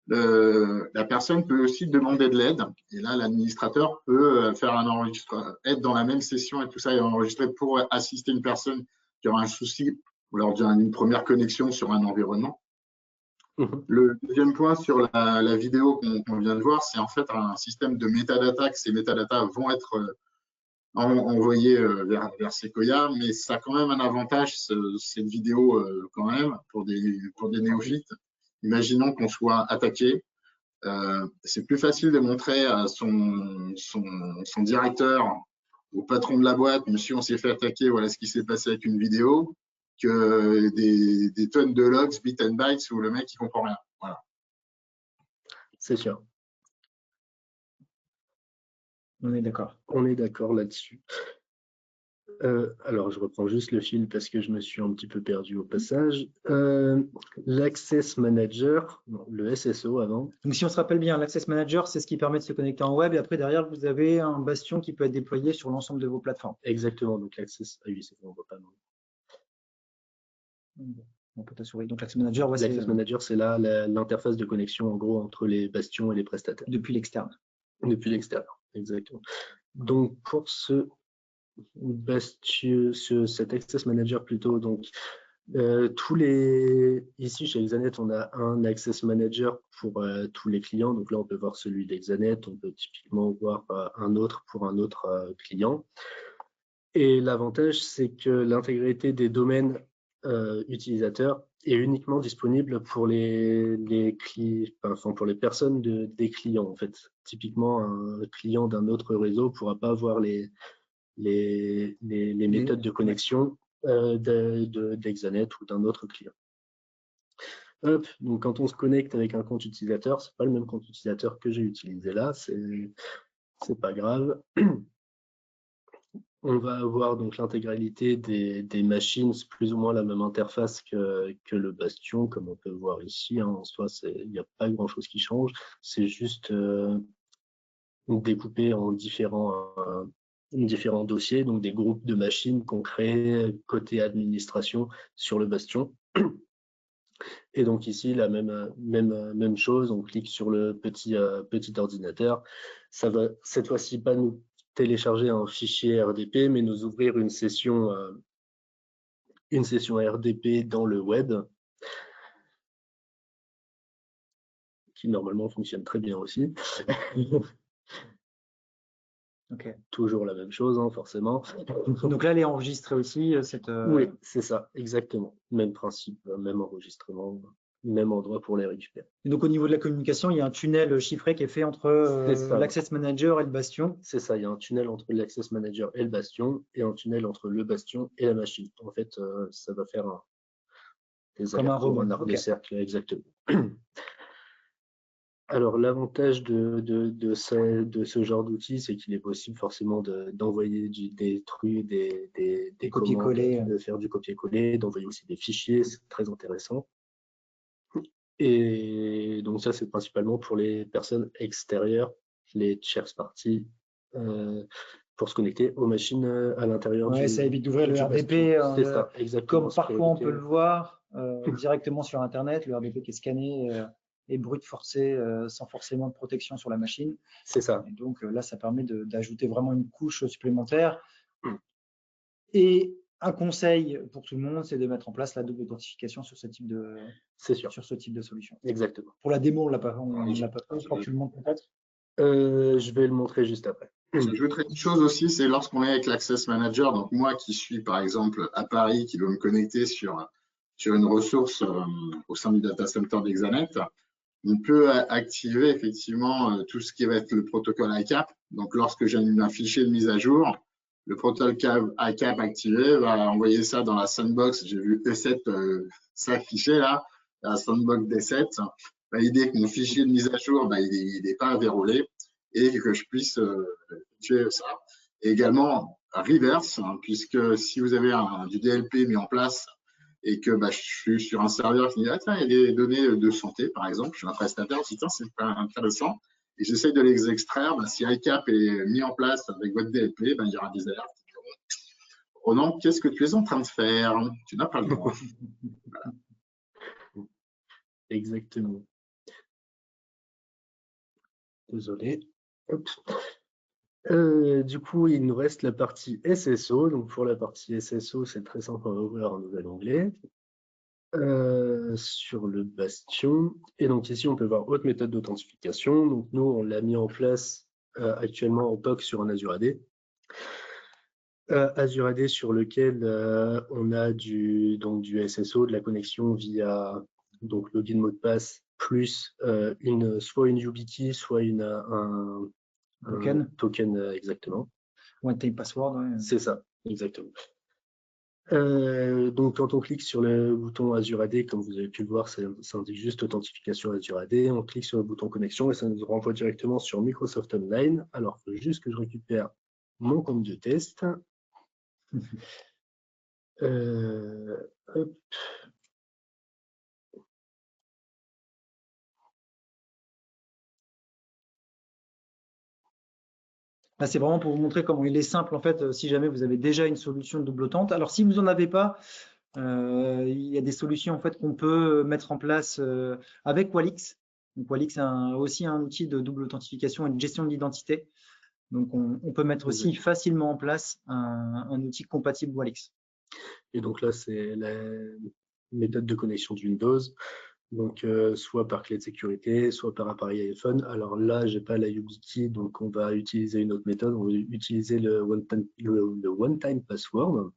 La personne peut aussi demander de l'aide. Et là, l'administrateur peut faire un enregistrement, être dans la même session et tout ça, et enregistrer pour assister une personne qui aura un souci ou lors d'une première connexion sur un environnement. Le deuxième point sur la vidéo qu'on vient de voir, c'est en fait un système de métadata, que ces métadatas vont être envoyés vers Sequoia, mais ça a quand même un avantage, cette vidéo, quand même, pour des néophytes. Imaginons qu'on soit attaqué. C'est plus facile de montrer à son directeur, au patron de la boîte, monsieur, on s'est fait attaquer, voilà ce qui s'est passé avec une vidéo, que des tonnes de logs, bits and bytes, où le mec il comprend rien. Voilà. C'est sûr. On est d'accord. On est d'accord là-dessus. Alors, je reprends juste le fil parce que je me suis un petit peu perdu au passage. L'Access Manager, non, le SSO avant. Donc, si on se rappelle bien, l'Access Manager, c'est ce qui permet de se connecter en web. Et après, derrière, vous avez un bastion qui peut être déployé sur l'ensemble de vos plateformes. Exactement. Donc, l'Access. Ah oui, c'est bon, on ne voit pas. On peut t'assurer. Donc, l'Access Manager, ouais, l'Access Manager, c'est là l'interface de connexion, en gros, entre les bastions et les prestataires. Depuis l'externe. Depuis l'extérieur, exactement. Donc, pour cet Access Manager plutôt, donc ici chez Exanet, on a un Access Manager pour tous les clients. Donc là, on peut voir celui d'Exanet, on peut typiquement voir un autre pour un autre client. Et l'avantage, c'est que l'intégrité des domaines utilisateurs est uniquement disponible pour pour les personnes des clients. En fait, typiquement, un client d'un autre réseau ne pourra pas voir les méthodes de connexion d'Exanet ou d'un autre client. Hop, donc quand on se connecte avec un compte utilisateur, c'est pas le même compte utilisateur que j'ai utilisé là, c'est pas grave. On va avoir donc l'intégralité des machines, plus ou moins la même interface que le Bastion, comme on peut voir ici. Hein. En soi, il n'y a pas grand-chose qui change. C'est juste découpé en différents dossiers, donc des groupes de machines qu'on crée côté administration sur le Bastion. Et donc ici, la même chose, on clique sur le petit ordinateur. Ça va cette fois-ci pas nous télécharger un fichier RDP, mais nous ouvrir une session RDP dans le web, qui normalement fonctionne très bien aussi. Okay. Toujours la même chose, hein, forcément. Donc là, elle est enregistrée aussi. Oui, c'est ça, exactement. Même principe, même enregistrement, même endroit pour les récupérer. Et donc au niveau de la communication, il y a un tunnel chiffré qui est fait entre l'Access Manager et le Bastion. C'est ça, il y a un tunnel entre l'Access Manager et le Bastion et un tunnel entre le Bastion et la machine. En fait, ça va faire comme un rebond, un arc de cercle, exactement. Alors, l'avantage de ce genre d'outil, c'est qu'il est possible forcément d'envoyer des trucs, des copier-coller, de faire du copier-coller, d'envoyer aussi des fichiers, c'est très intéressant. Et donc ça, c'est principalement pour les personnes extérieures, les tierces parties, pour se connecter aux machines à l'intérieur du ça évite d'ouvrir le RDP. C'est ça, exactement. Comme parfois on peut le voir directement sur Internet, le RDP qui est scanné et brute forcé sans forcément de protection sur la machine. C'est ça. Et donc là, ça permet d'ajouter vraiment une couche supplémentaire. Et un conseil pour tout le monde, c'est de mettre en place la double authentification sur ce type de, solution. Exactement. Pour la démo, on ne l'a pas fait. Je crois que tu le montres peut-être. Je vais le montrer juste après. J'ajouterais une chose aussi, c'est lorsqu'on est avec l'Access Manager, donc moi qui suis par exemple à Paris, qui dois me connecter sur une ressource au sein du data center d'Exanet, on peut activer effectivement tout ce qui va être le protocole ICAP. Donc lorsque j'ai un fichier de mise à jour, le protocole ICAP activé va envoyer ça dans la sandbox. J'ai vu E7 s'afficher là, la sandbox D7, valider que mon fichier de mise à jour, il n'est pas verrouillé et que je puisse effectuer ça. Et également reverse, hein, puisque si vous avez du DLP mis en place et que je suis sur un serveur qui dit, ah tiens, il y a des données de santé, par exemple, je suis un prestataire, je dis, tiens, c'est pas intéressant, et j'essaie de les extraire, si ICAP est mis en place avec votre DLP, il y aura des alertes. Oh non, qu'est-ce que tu es en train de faire? Tu n'as pas le droit. Voilà. Exactement. Désolé. Hop. Du coup, il nous reste la partie SSO. Donc, pour la partie SSO, c'est très simple, on va ouvrir un nouvel onglet sur le bastion. Et donc, ici, on peut voir autre méthode d'authentification. Donc, nous, on l'a mis en place actuellement en POC sur un Azure AD. Azure AD sur lequel on a du SSO, de la connexion via donc login mot de passe plus soit une YubiKey, soit un token exactement. One time password. Ouais. C'est ça, exactement. Donc quand on clique sur le bouton Azure AD, comme vous avez pu le voir, ça indique juste authentification Azure AD. On clique sur le bouton connexion et ça nous renvoie directement sur Microsoft Online. Alors, il faut juste que je récupère mon compte de test. Hop. Là, c'est vraiment pour vous montrer comment il est simple, en fait, si jamais vous avez déjà une solution de double authent. Alors, si vous n'en avez pas, il y a des solutions en fait qu'on peut mettre en place avec Walix. Donc, Walix est aussi un outil de double authentification et de gestion de l'identité. Donc, on peut mettre aussi facilement en place un outil compatible Walix. Et donc là, c'est la méthode de connexion de Windows. Donc, soit par clé de sécurité, soit par appareil iPhone. Alors là, j'ai pas la YubiKey, donc on va utiliser une autre méthode. On va utiliser le one-time password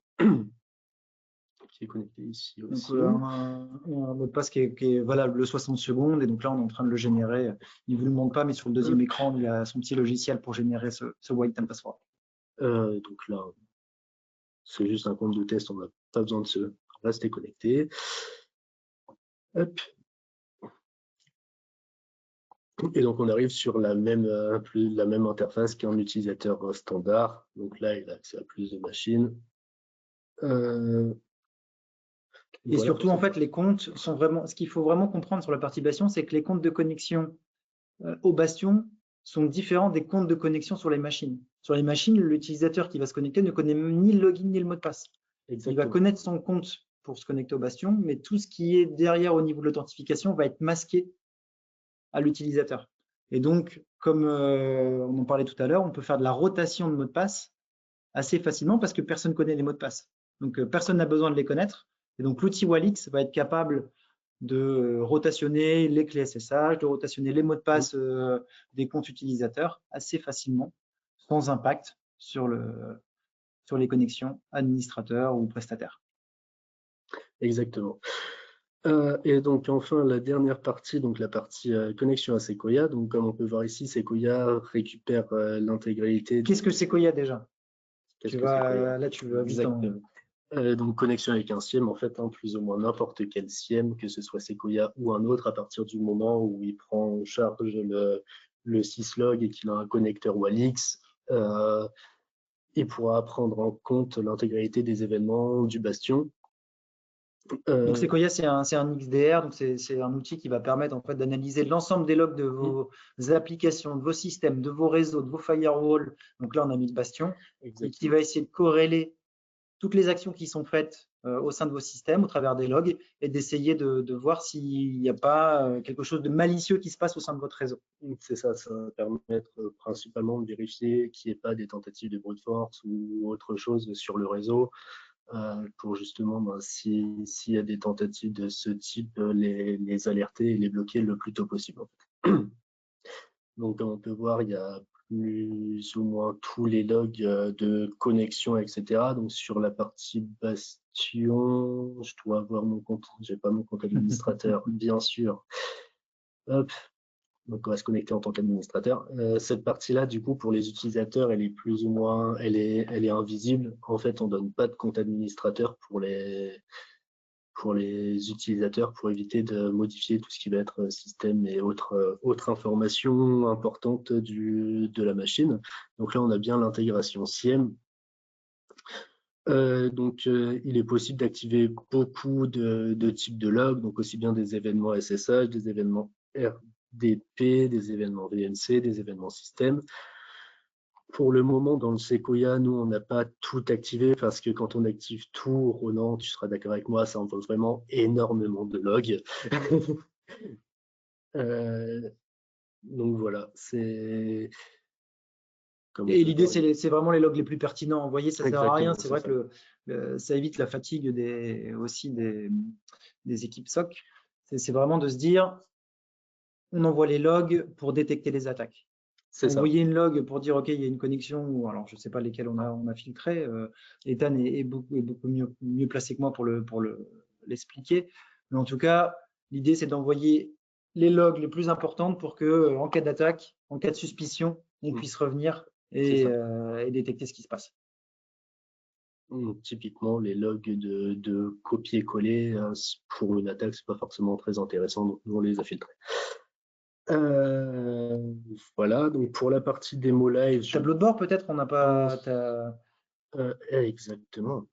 qui est connecté ici aussi. Donc, un mot de passe qui est valable le 60 secondes. Et donc là, on est en train de le générer. Il ne vous le montre pas, mais sur le deuxième écran, il y a son petit logiciel pour générer ce one-time password. Donc là, c'est juste un compte de test. On n'a pas besoin de se rester connecté. Hop. Et donc, on arrive sur la même interface qu'un utilisateur standard. Donc là, il a accès à plus de machines. Et voilà, surtout, en fait, les comptes sont vraiment… Ce qu'il faut vraiment comprendre sur la partie Bastion, c'est que les comptes de connexion au Bastion sont différents des comptes de connexion sur les machines. Sur les machines, l'utilisateur qui va se connecter ne connaît ni le login ni le mot de passe. Exactement. Il va connaître son compte pour se connecter au Bastion, mais tout ce qui est derrière au niveau de l'authentification va être masqué à l'utilisateur. Et donc, comme on en parlait tout à l'heure, on peut faire de la rotation de mots de passe assez facilement parce que personne ne connaît les mots de passe. Donc, personne n'a besoin de les connaître. Et donc, l'outil Walix va être capable de rotationner les clés SSH, de rotationner les mots de passe des comptes utilisateurs assez facilement, sans impact sur les connexions administrateurs ou prestataires. Exactement. Et donc enfin la dernière partie, donc la partie connexion à Sequoia. Donc comme on peut voir ici, Sequoia récupère l'intégralité. Qu'est-ce que Sequoia déjà? Là, tu vas vite. Donc connexion avec un SIEM, en fait, plus ou moins n'importe quel SIEM, que ce soit Sequoia ou un autre, à partir du moment où il prend en charge le syslog et qu'il a un connecteur Walix, il pourra prendre en compte l'intégralité des événements du Bastion. Donc Sequoia, c'est un XDR, donc c'est un outil qui va permettre en fait d'analyser l'ensemble des logs de vos applications, de vos systèmes, de vos réseaux, de vos firewalls. Donc là, on a mis le Bastion, et qui va essayer de corréler toutes les actions qui sont faites au sein de vos systèmes au travers des logs et d'essayer de voir s'il n'y a pas quelque chose de malicieux qui se passe au sein de votre réseau. C'est ça, ça va permettre principalement de vérifier qu'il n'y ait pas des tentatives de brute force ou autre chose sur le réseau. Pour justement, s'il y a des tentatives de ce type, les alerter et les bloquer le plus tôt possible. En fait. Donc, comme on peut voir, il y a plus ou moins tous les logs de connexion, etc. Donc sur la partie Bastion, je dois avoir mon compte, j'ai pas mon compte administrateur, bien sûr. Hop, donc on va se connecter en tant qu'administrateur. Cette partie-là, du coup, pour les utilisateurs, elle est plus ou moins, elle est invisible. En fait, on donne pas de compte administrateur pour les utilisateurs pour éviter de modifier tout ce qui va être système et autres informations importantes de la machine. Donc là, on a bien l'intégration SIEM. Il est possible d'activer beaucoup de types de logs, donc aussi bien des événements SSH, des événements RDP, des événements VNC, des événements système. Pour le moment, dans le Sequoia, nous, on n'a pas tout activé parce que quand on active tout, Ronan, tu seras d'accord avec moi, ça envoie vraiment énormément de logs. Donc voilà, c'est... Et l'idée, c'est vraiment les logs les plus pertinents. Vous voyez, ça ne sert à rien. Exactement, C'est vrai que ça évite la fatigue aussi des équipes SOC. C'est vraiment de se dire, on envoie les logs pour détecter les attaques. C'est ça. Envoyer une log pour dire, OK, il y a une connexion, ou alors je ne sais pas lesquelles on a filtré. Ethan est beaucoup mieux placé que moi pour l'expliquer. Mais en tout cas, l'idée, c'est d'envoyer les logs les plus importantes pour que, en cas d'attaque, en cas de suspicion, on puisse revenir et détecter ce qui se passe. Typiquement, les logs de copier-coller pour une attaque, c'est pas forcément très intéressant, donc nous on les a filtrés. Voilà, donc pour la partie démo live. Tableau de bord, peut-être, on n'a pas. Exactement.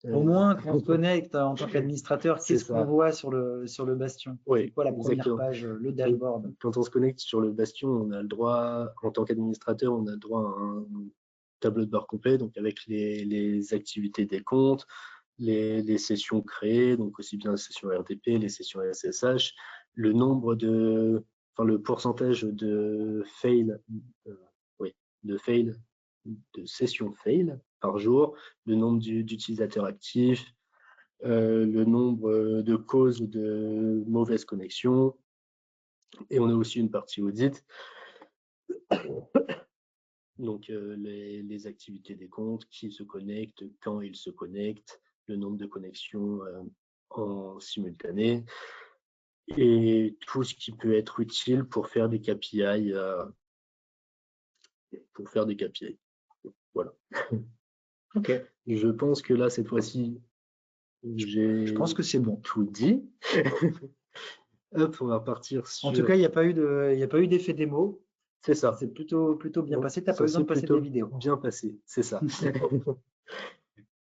Au moins, quand on se connecte en tant qu'administrateur, qu'est-ce qu'on voit sur le Bastion? Oui, c'est quoi la première page, le dashboard? Quand on se connecte sur le Bastion, on a le droit, en tant qu'administrateur, on a le droit à un tableau de bord complet, donc avec les activités des comptes, les sessions créées, donc aussi bien les sessions RDP, les sessions SSH, le nombre le pourcentage de fail, de sessions fail par jour, le nombre d'utilisateurs actifs, le nombre de causes de mauvaises connexions, et on a aussi une partie audit. Donc les activités des comptes, qui se connectent, quand ils se connectent, le nombre de connexions en simultané, et tout ce qui peut être utile pour faire des KPI. Voilà. Ok. Je pense que là, cette fois-ci, je pense que c'est bon. Tout dit. Hop, on va repartir sur... En tout cas, il n'y a pas eu d'effet démo. C'est ça. C'est plutôt bien passé. Tu n'as pas besoin de passer des vidéos. Bien passé, c'est ça.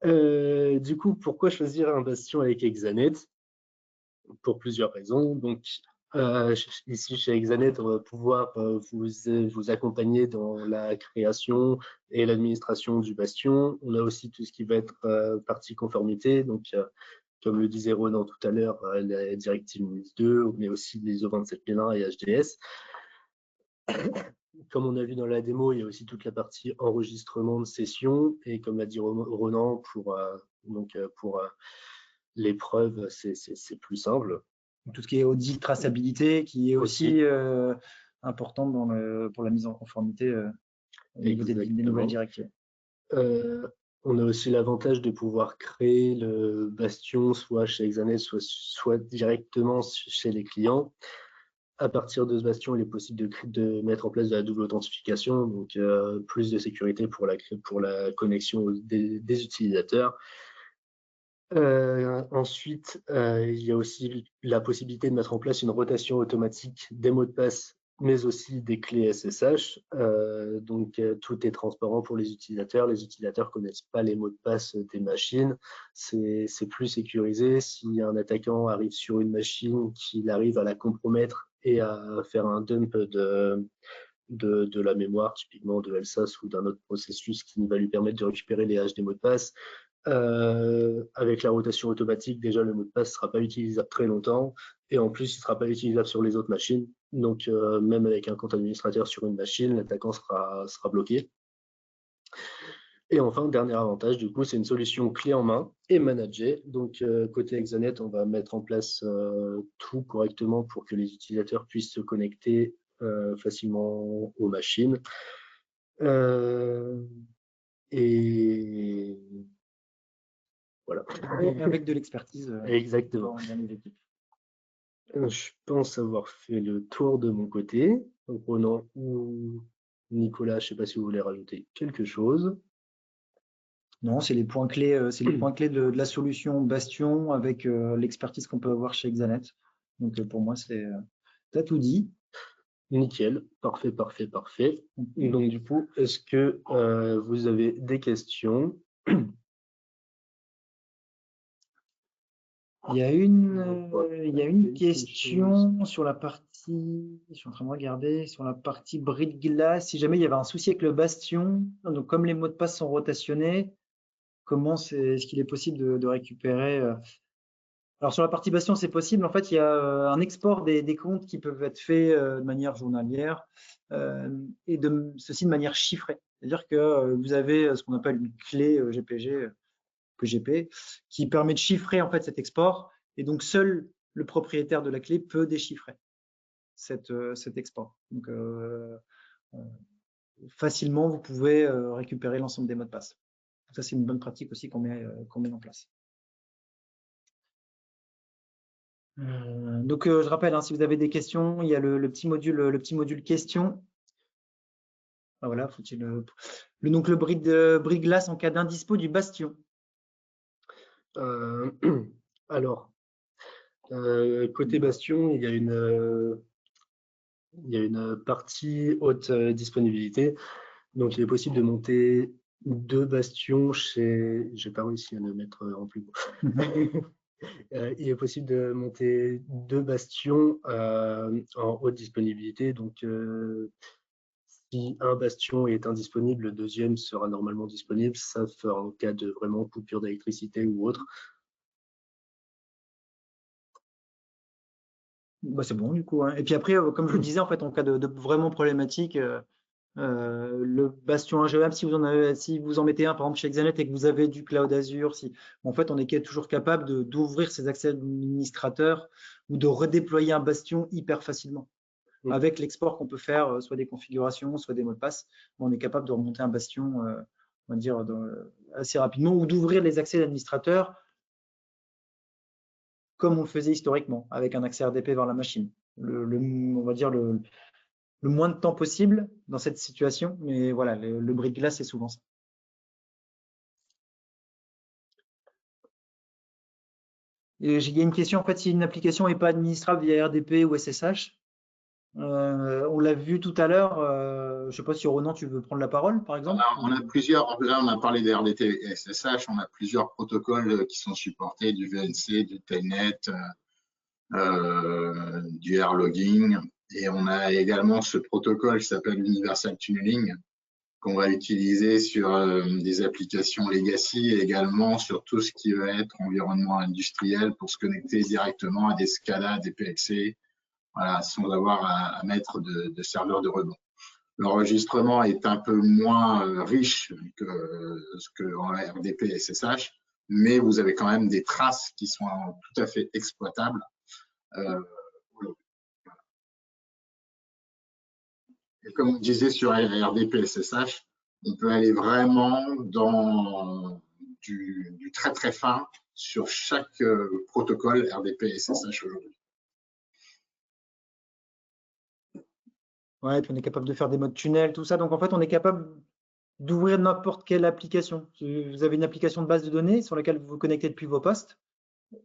Du coup, pourquoi choisir un Bastion avec Exanet? Pour plusieurs raisons. Donc, ici, chez Exanet, on va pouvoir vous accompagner dans la création et l'administration du Bastion. On a aussi tout ce qui va être partie conformité. Donc, comme le disait Ronan tout à l'heure, la directive NIS 2, mais aussi l'ISO 27001 et HDS. Comme on a vu dans la démo, il y a aussi toute la partie enregistrement de session. Et comme l'a dit Ronan, pour l'épreuve, c'est plus simple. Tout ce qui est audit, traçabilité, qui est aussi important pour la mise en conformité au niveau des nouvelles directives. On a aussi l'avantage de pouvoir créer le Bastion soit chez Exanet, soit directement chez les clients. À partir de ce Bastion, il est possible de mettre en place de la double authentification, donc plus de sécurité pour la connexion des utilisateurs. Ensuite, il y a aussi la possibilité de mettre en place une rotation automatique des mots de passe, mais aussi des clés SSH. Tout est transparent pour les utilisateurs. Les utilisateurs ne connaissent pas les mots de passe des machines. C'est plus sécurisé. Si un attaquant arrive sur une machine, qu'il arrive à la compromettre et à faire un dump de la mémoire, typiquement de LSAS ou d'un autre processus qui va lui permettre de récupérer les hash des mots de passe, avec la rotation automatique, déjà le mot de passe ne sera pas utilisable très longtemps, et en plus il ne sera pas utilisable sur les autres machines. Donc même avec un compte administrateur sur une machine, l'attaquant sera bloqué. Et enfin, dernier avantage, du coup, c'est une solution clé en main et managée. Donc côté Exanet, on va mettre en place tout correctement pour que les utilisateurs puissent se connecter facilement aux machines. Et voilà. Avec de l'expertise. Exactement. Dans les équipes. Je pense avoir fait le tour de mon côté. Donc, Ronan ou Nicolas, je ne sais pas si vous voulez rajouter quelque chose. Non, c'est les points clés, de la solution Bastion avec l'expertise qu'on peut avoir chez Exanet. Donc pour moi, t'as tout dit. Nickel, parfait, parfait, parfait. Donc du coup, est-ce que vous avez des questions? Il y a une question sur la partie, je suis en train de regarder, sur la partie bris de glace. Si jamais il y avait un souci avec le Bastion, donc comme les mots de passe sont rotationnés, est-ce qu'il est possible de récupérer Alors sur la partie Bastion, c'est possible. En fait, il y a un export des comptes qui peuvent être faits de manière journalière et ceci de manière chiffrée. C'est-à-dire que vous avez ce qu'on appelle une clé GPG, PGP, qui permet de chiffrer en fait cet export. Et donc seul le propriétaire de la clé peut déchiffrer cet export. Donc facilement, vous pouvez récupérer l'ensemble des mots de passe. Ça, c'est une bonne pratique aussi qu'on met en place. Donc je rappelle, si vous avez des questions, il y a le petit module questions. Ah, voilà, faut-il donc le bris de glace en cas d'indispo du Bastion. Alors, côté Bastion, il y a une partie haute disponibilité. Donc, il est possible de monter 2 bastions chez. J'ai pas réussi à le mettre en plus beau. Il est possible de monter 2 bastions en haute disponibilité. Donc, si un bastion est indisponible, le deuxième sera normalement disponible, sauf en cas de vraiment coupure d'électricité ou autre. Bah, c'est bon du coup. Et puis après, comme je le disais, en fait, en cas de vraiment problématique, le Bastion ingéable, si vous en mettez un, par exemple chez Exanet et que vous avez du cloud Azure, en fait, on est toujours capable d'ouvrir ces accès administrateurs ou de redéployer un Bastion hyper facilement. Avec l'export qu'on peut faire, soit des configurations, soit des mots de passe, on est capable de remonter un Bastion, on va dire, assez rapidement, ou d'ouvrir les accès d'administrateurs comme on le faisait historiquement, avec un accès RDP vers la machine. On va dire le moins de temps possible dans cette situation, mais voilà, le bris de glace, c'est souvent ça. Et il y a une question, en fait, si une application n'est pas administrable via RDP ou SSH, on l'a vu tout à l'heure, je ne sais pas si Ronan, tu veux prendre la parole, par exemple? On a plusieurs, là on a parlé des RDP et SSH, on a plusieurs protocoles qui sont supportés, du VNC, du Telnet, du Airlogging, et on a également ce protocole qui s'appelle Universal Tunneling, qu'on va utiliser sur des applications legacy et également sur tout ce qui va être environnement industriel pour se connecter directement à des SCADA, des PLC, voilà, sans avoir à mettre de serveurs de rebond. L'enregistrement est un peu moins riche que ce que en RDP et SSH, mais vous avez quand même des traces qui sont tout à fait exploitables. Et comme on disait sur RDP et SSH, on peut aller vraiment dans du très très fin sur chaque protocole RDP et SSH aujourd'hui. Ouais, puis on est capable de faire des modes tunnel, tout ça. Donc en fait, on est capable d'ouvrir n'importe quelle application. Si vous avez une application de base de données sur laquelle vous vous connectez depuis vos postes,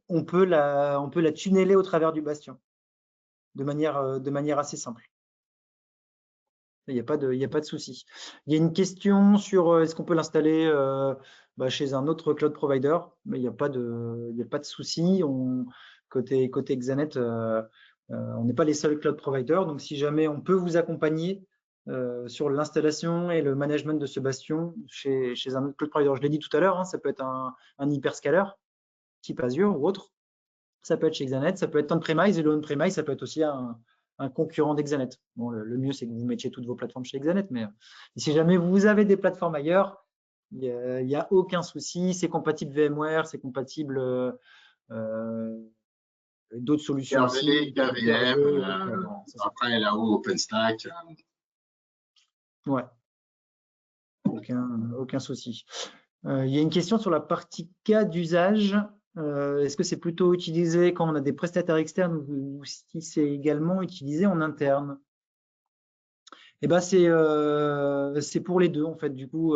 on peut la tunneler au travers du Bastion de manière assez simple. Il n'y a pas de souci. Il y a une question sur est-ce qu'on peut l'installer chez un autre cloud provider, mais il n'y a pas de souci. Côté Exanet, on n'est pas les seuls cloud providers, donc si jamais on peut vous accompagner sur l'installation et le management de ce Bastion chez un autre cloud provider. Je l'ai dit tout à l'heure, ça peut être un hyperscaler type Azure ou autre. Ça peut être chez Exanet, ça peut être on-premise, et le on-premise, ça peut être aussi un concurrent d'Exanet. Bon, le mieux, c'est que vous mettiez toutes vos plateformes chez Exanet, mais si jamais vous avez des plateformes ailleurs, il n'y a aucun souci. C'est compatible VMware, c'est compatible d'autres solutions aussi. KVM, après là-haut, OpenStack. Ouais. aucun souci. Il y a une question sur la partie cas d'usage. Est-ce que c'est plutôt utilisé quand on a des prestataires externes ou si c'est également utilisé en interne? Eh ben c'est pour les deux en fait. Du coup,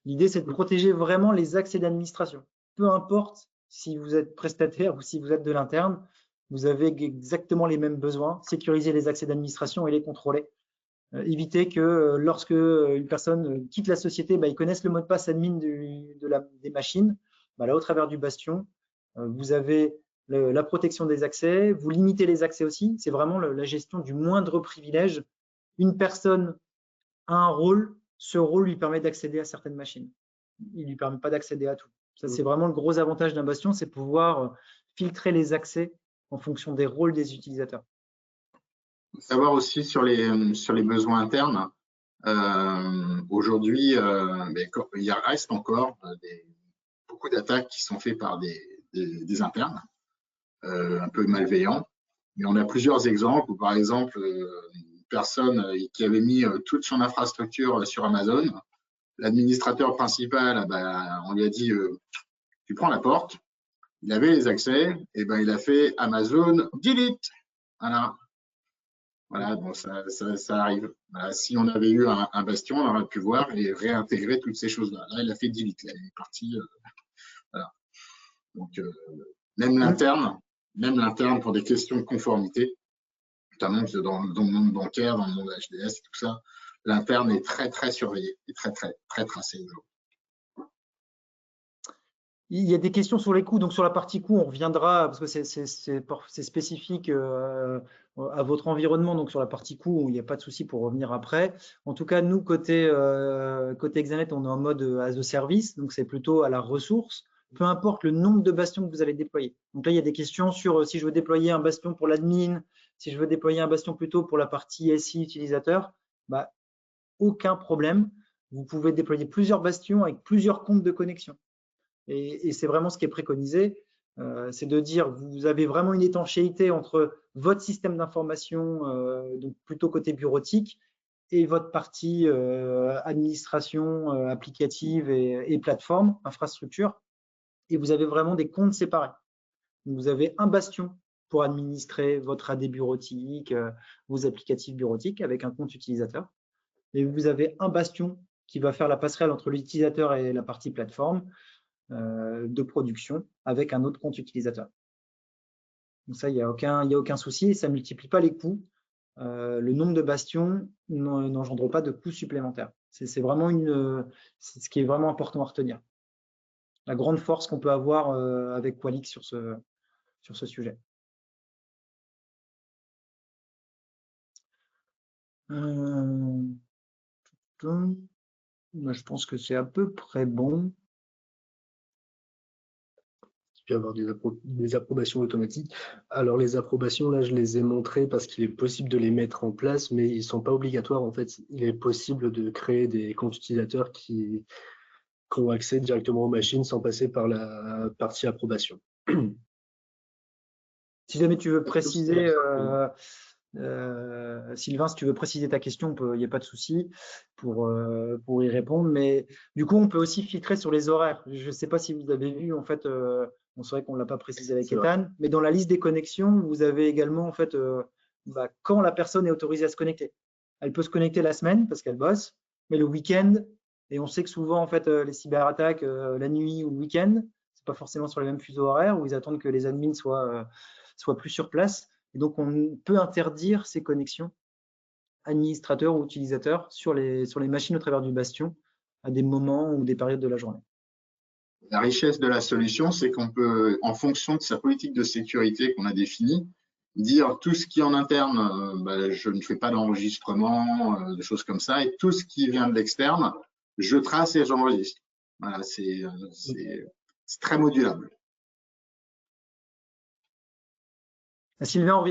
l'idée c'est de protéger vraiment les accès d'administration. Peu importe si vous êtes prestataire ou si vous êtes de l'interne, vous avez exactement les mêmes besoins. Sécuriser les accès d'administration et les contrôler. Éviter que lorsque une personne quitte la société, ils connaissent le mot de passe admin des machines. Là, au travers du Bastion, vous avez la protection des accès, vous limitez les accès aussi. C'est vraiment la gestion du moindre privilège. Une personne a un rôle, ce rôle lui permet d'accéder à certaines machines. Il ne lui permet pas d'accéder à tout. Ça, c'est vraiment le gros avantage d'un Bastion, c'est pouvoir filtrer les accès en fonction des rôles des utilisateurs. Savoir aussi sur les besoins internes, aujourd'hui, il reste encore beaucoup d'attaques qui sont faites par des internes, un peu malveillants. Mais on a plusieurs exemples où, par exemple, une personne qui avait mis toute son infrastructure sur Amazon, l'administrateur principal, on lui a dit tu prends la porte. Il avait les accès, et il a fait Amazon delete. Voilà, bon, ça arrive. Voilà, si on avait eu un Bastion, on aurait pu voir et réintégrer toutes ces choses-là. Là, il a fait delete, là, il est parti. Voilà. Donc, même l'interne, pour des questions de conformité, notamment dans le monde bancaire, dans le monde HDS, tout ça, l'interne est très, très surveillé et très, très, très tracé aujourd'hui. Il y a des questions sur les coûts. Donc, sur la partie coûts, on reviendra parce que c'est spécifique à votre environnement. Donc, sur la partie coûts, il n'y a pas de souci pour revenir après. En tout cas, nous, côté Exanet, on est en mode as a service. Donc, c'est plutôt à la ressource, peu importe le nombre de bastions que vous allez déployer. Donc là, il y a des questions sur si je veux déployer un bastion pour l'admin, si je veux déployer un bastion plutôt pour la partie SI utilisateur, aucun problème. Vous pouvez déployer plusieurs bastions avec plusieurs comptes de connexion. Et c'est vraiment ce qui est préconisé, c'est de dire vous avez vraiment une étanchéité entre votre système d'information, donc plutôt côté bureautique, et votre partie administration applicative et plateforme, infrastructure, et vous avez vraiment des comptes séparés. Donc, vous avez un bastion pour administrer votre AD bureautique, vos applicatifs bureautiques avec un compte utilisateur, et vous avez un bastion qui va faire la passerelle entre l'utilisateur et la partie plateforme, de production avec un autre compte utilisateur. Donc ça, il n'y a aucun souci et ça ne multiplie pas les coûts. Le nombre de bastions n'engendre pas de coûts supplémentaires. C'est vraiment ce qui est vraiment important à retenir. La grande force qu'on peut avoir avec Walix sur ce sujet. Je pense que c'est à peu près bon. Il peut y avoir des approbations automatiques. Alors les approbations, là, je les ai montrées parce qu'il est possible de les mettre en place, mais ils ne sont pas obligatoires. En fait, il est possible de créer des comptes utilisateurs qui ont accès directement aux machines sans passer par la partie approbation. Si jamais tu veux préciser, Sylvain, si tu veux préciser ta question, il n'y a pas de souci pour y répondre. Mais du coup, on peut aussi filtrer sur les horaires. Je ne sais pas si vous avez vu, en fait, c'est vrai qu'on ne l'a pas précisé avec Ethan, mais dans la liste des connexions, vous avez également en fait quand la personne est autorisée à se connecter. Elle peut se connecter la semaine parce qu'elle bosse, mais le week-end, et on sait que souvent en fait les cyberattaques la nuit ou le week-end, c'est pas forcément sur les mêmes fuseaux horaires où ils attendent que les admins soient plus sur place. Et donc on peut interdire ces connexions administrateurs ou utilisateurs sur les machines au travers du Bastion à des moments ou des périodes de la journée. La richesse de la solution, c'est qu'on peut, en fonction de sa politique de sécurité qu'on a définie, dire tout ce qui est en interne, je ne fais pas d'enregistrement, des choses comme ça, et tout ce qui vient de l'externe, je trace et j'enregistre. Voilà, c'est très modulable. Sylvain, on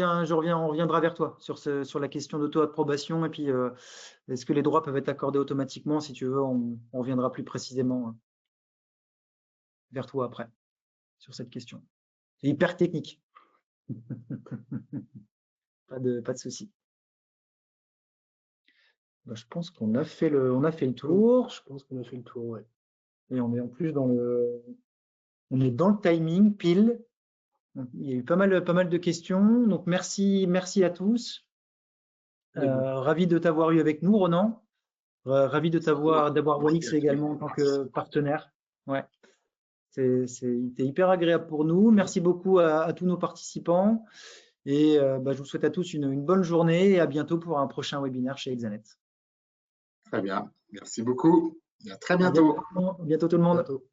reviendra vers toi sur la question d'auto-approbation et puis est-ce que les droits peuvent être accordés automatiquement? Si tu veux, on reviendra plus précisément vers toi après sur cette question. C'est hyper technique. Pas de souci. Je pense qu'on a fait le tour. Je pense qu'on a fait le tour, ouais. Et on est en plus dans le timing pile. Donc, il y a eu pas mal de questions. Donc merci à tous. Ravi de t'avoir eu avec nous, Ronan. Ravi d'avoir Walix également en tant que partenaire. Ouais. C'était hyper agréable pour nous. Merci beaucoup à tous nos participants. Et je vous souhaite à tous une bonne journée et à bientôt pour un prochain webinaire chez Exanet. Très bien. Merci beaucoup. Et à très À bientôt. bientôt tout le monde. Bientôt.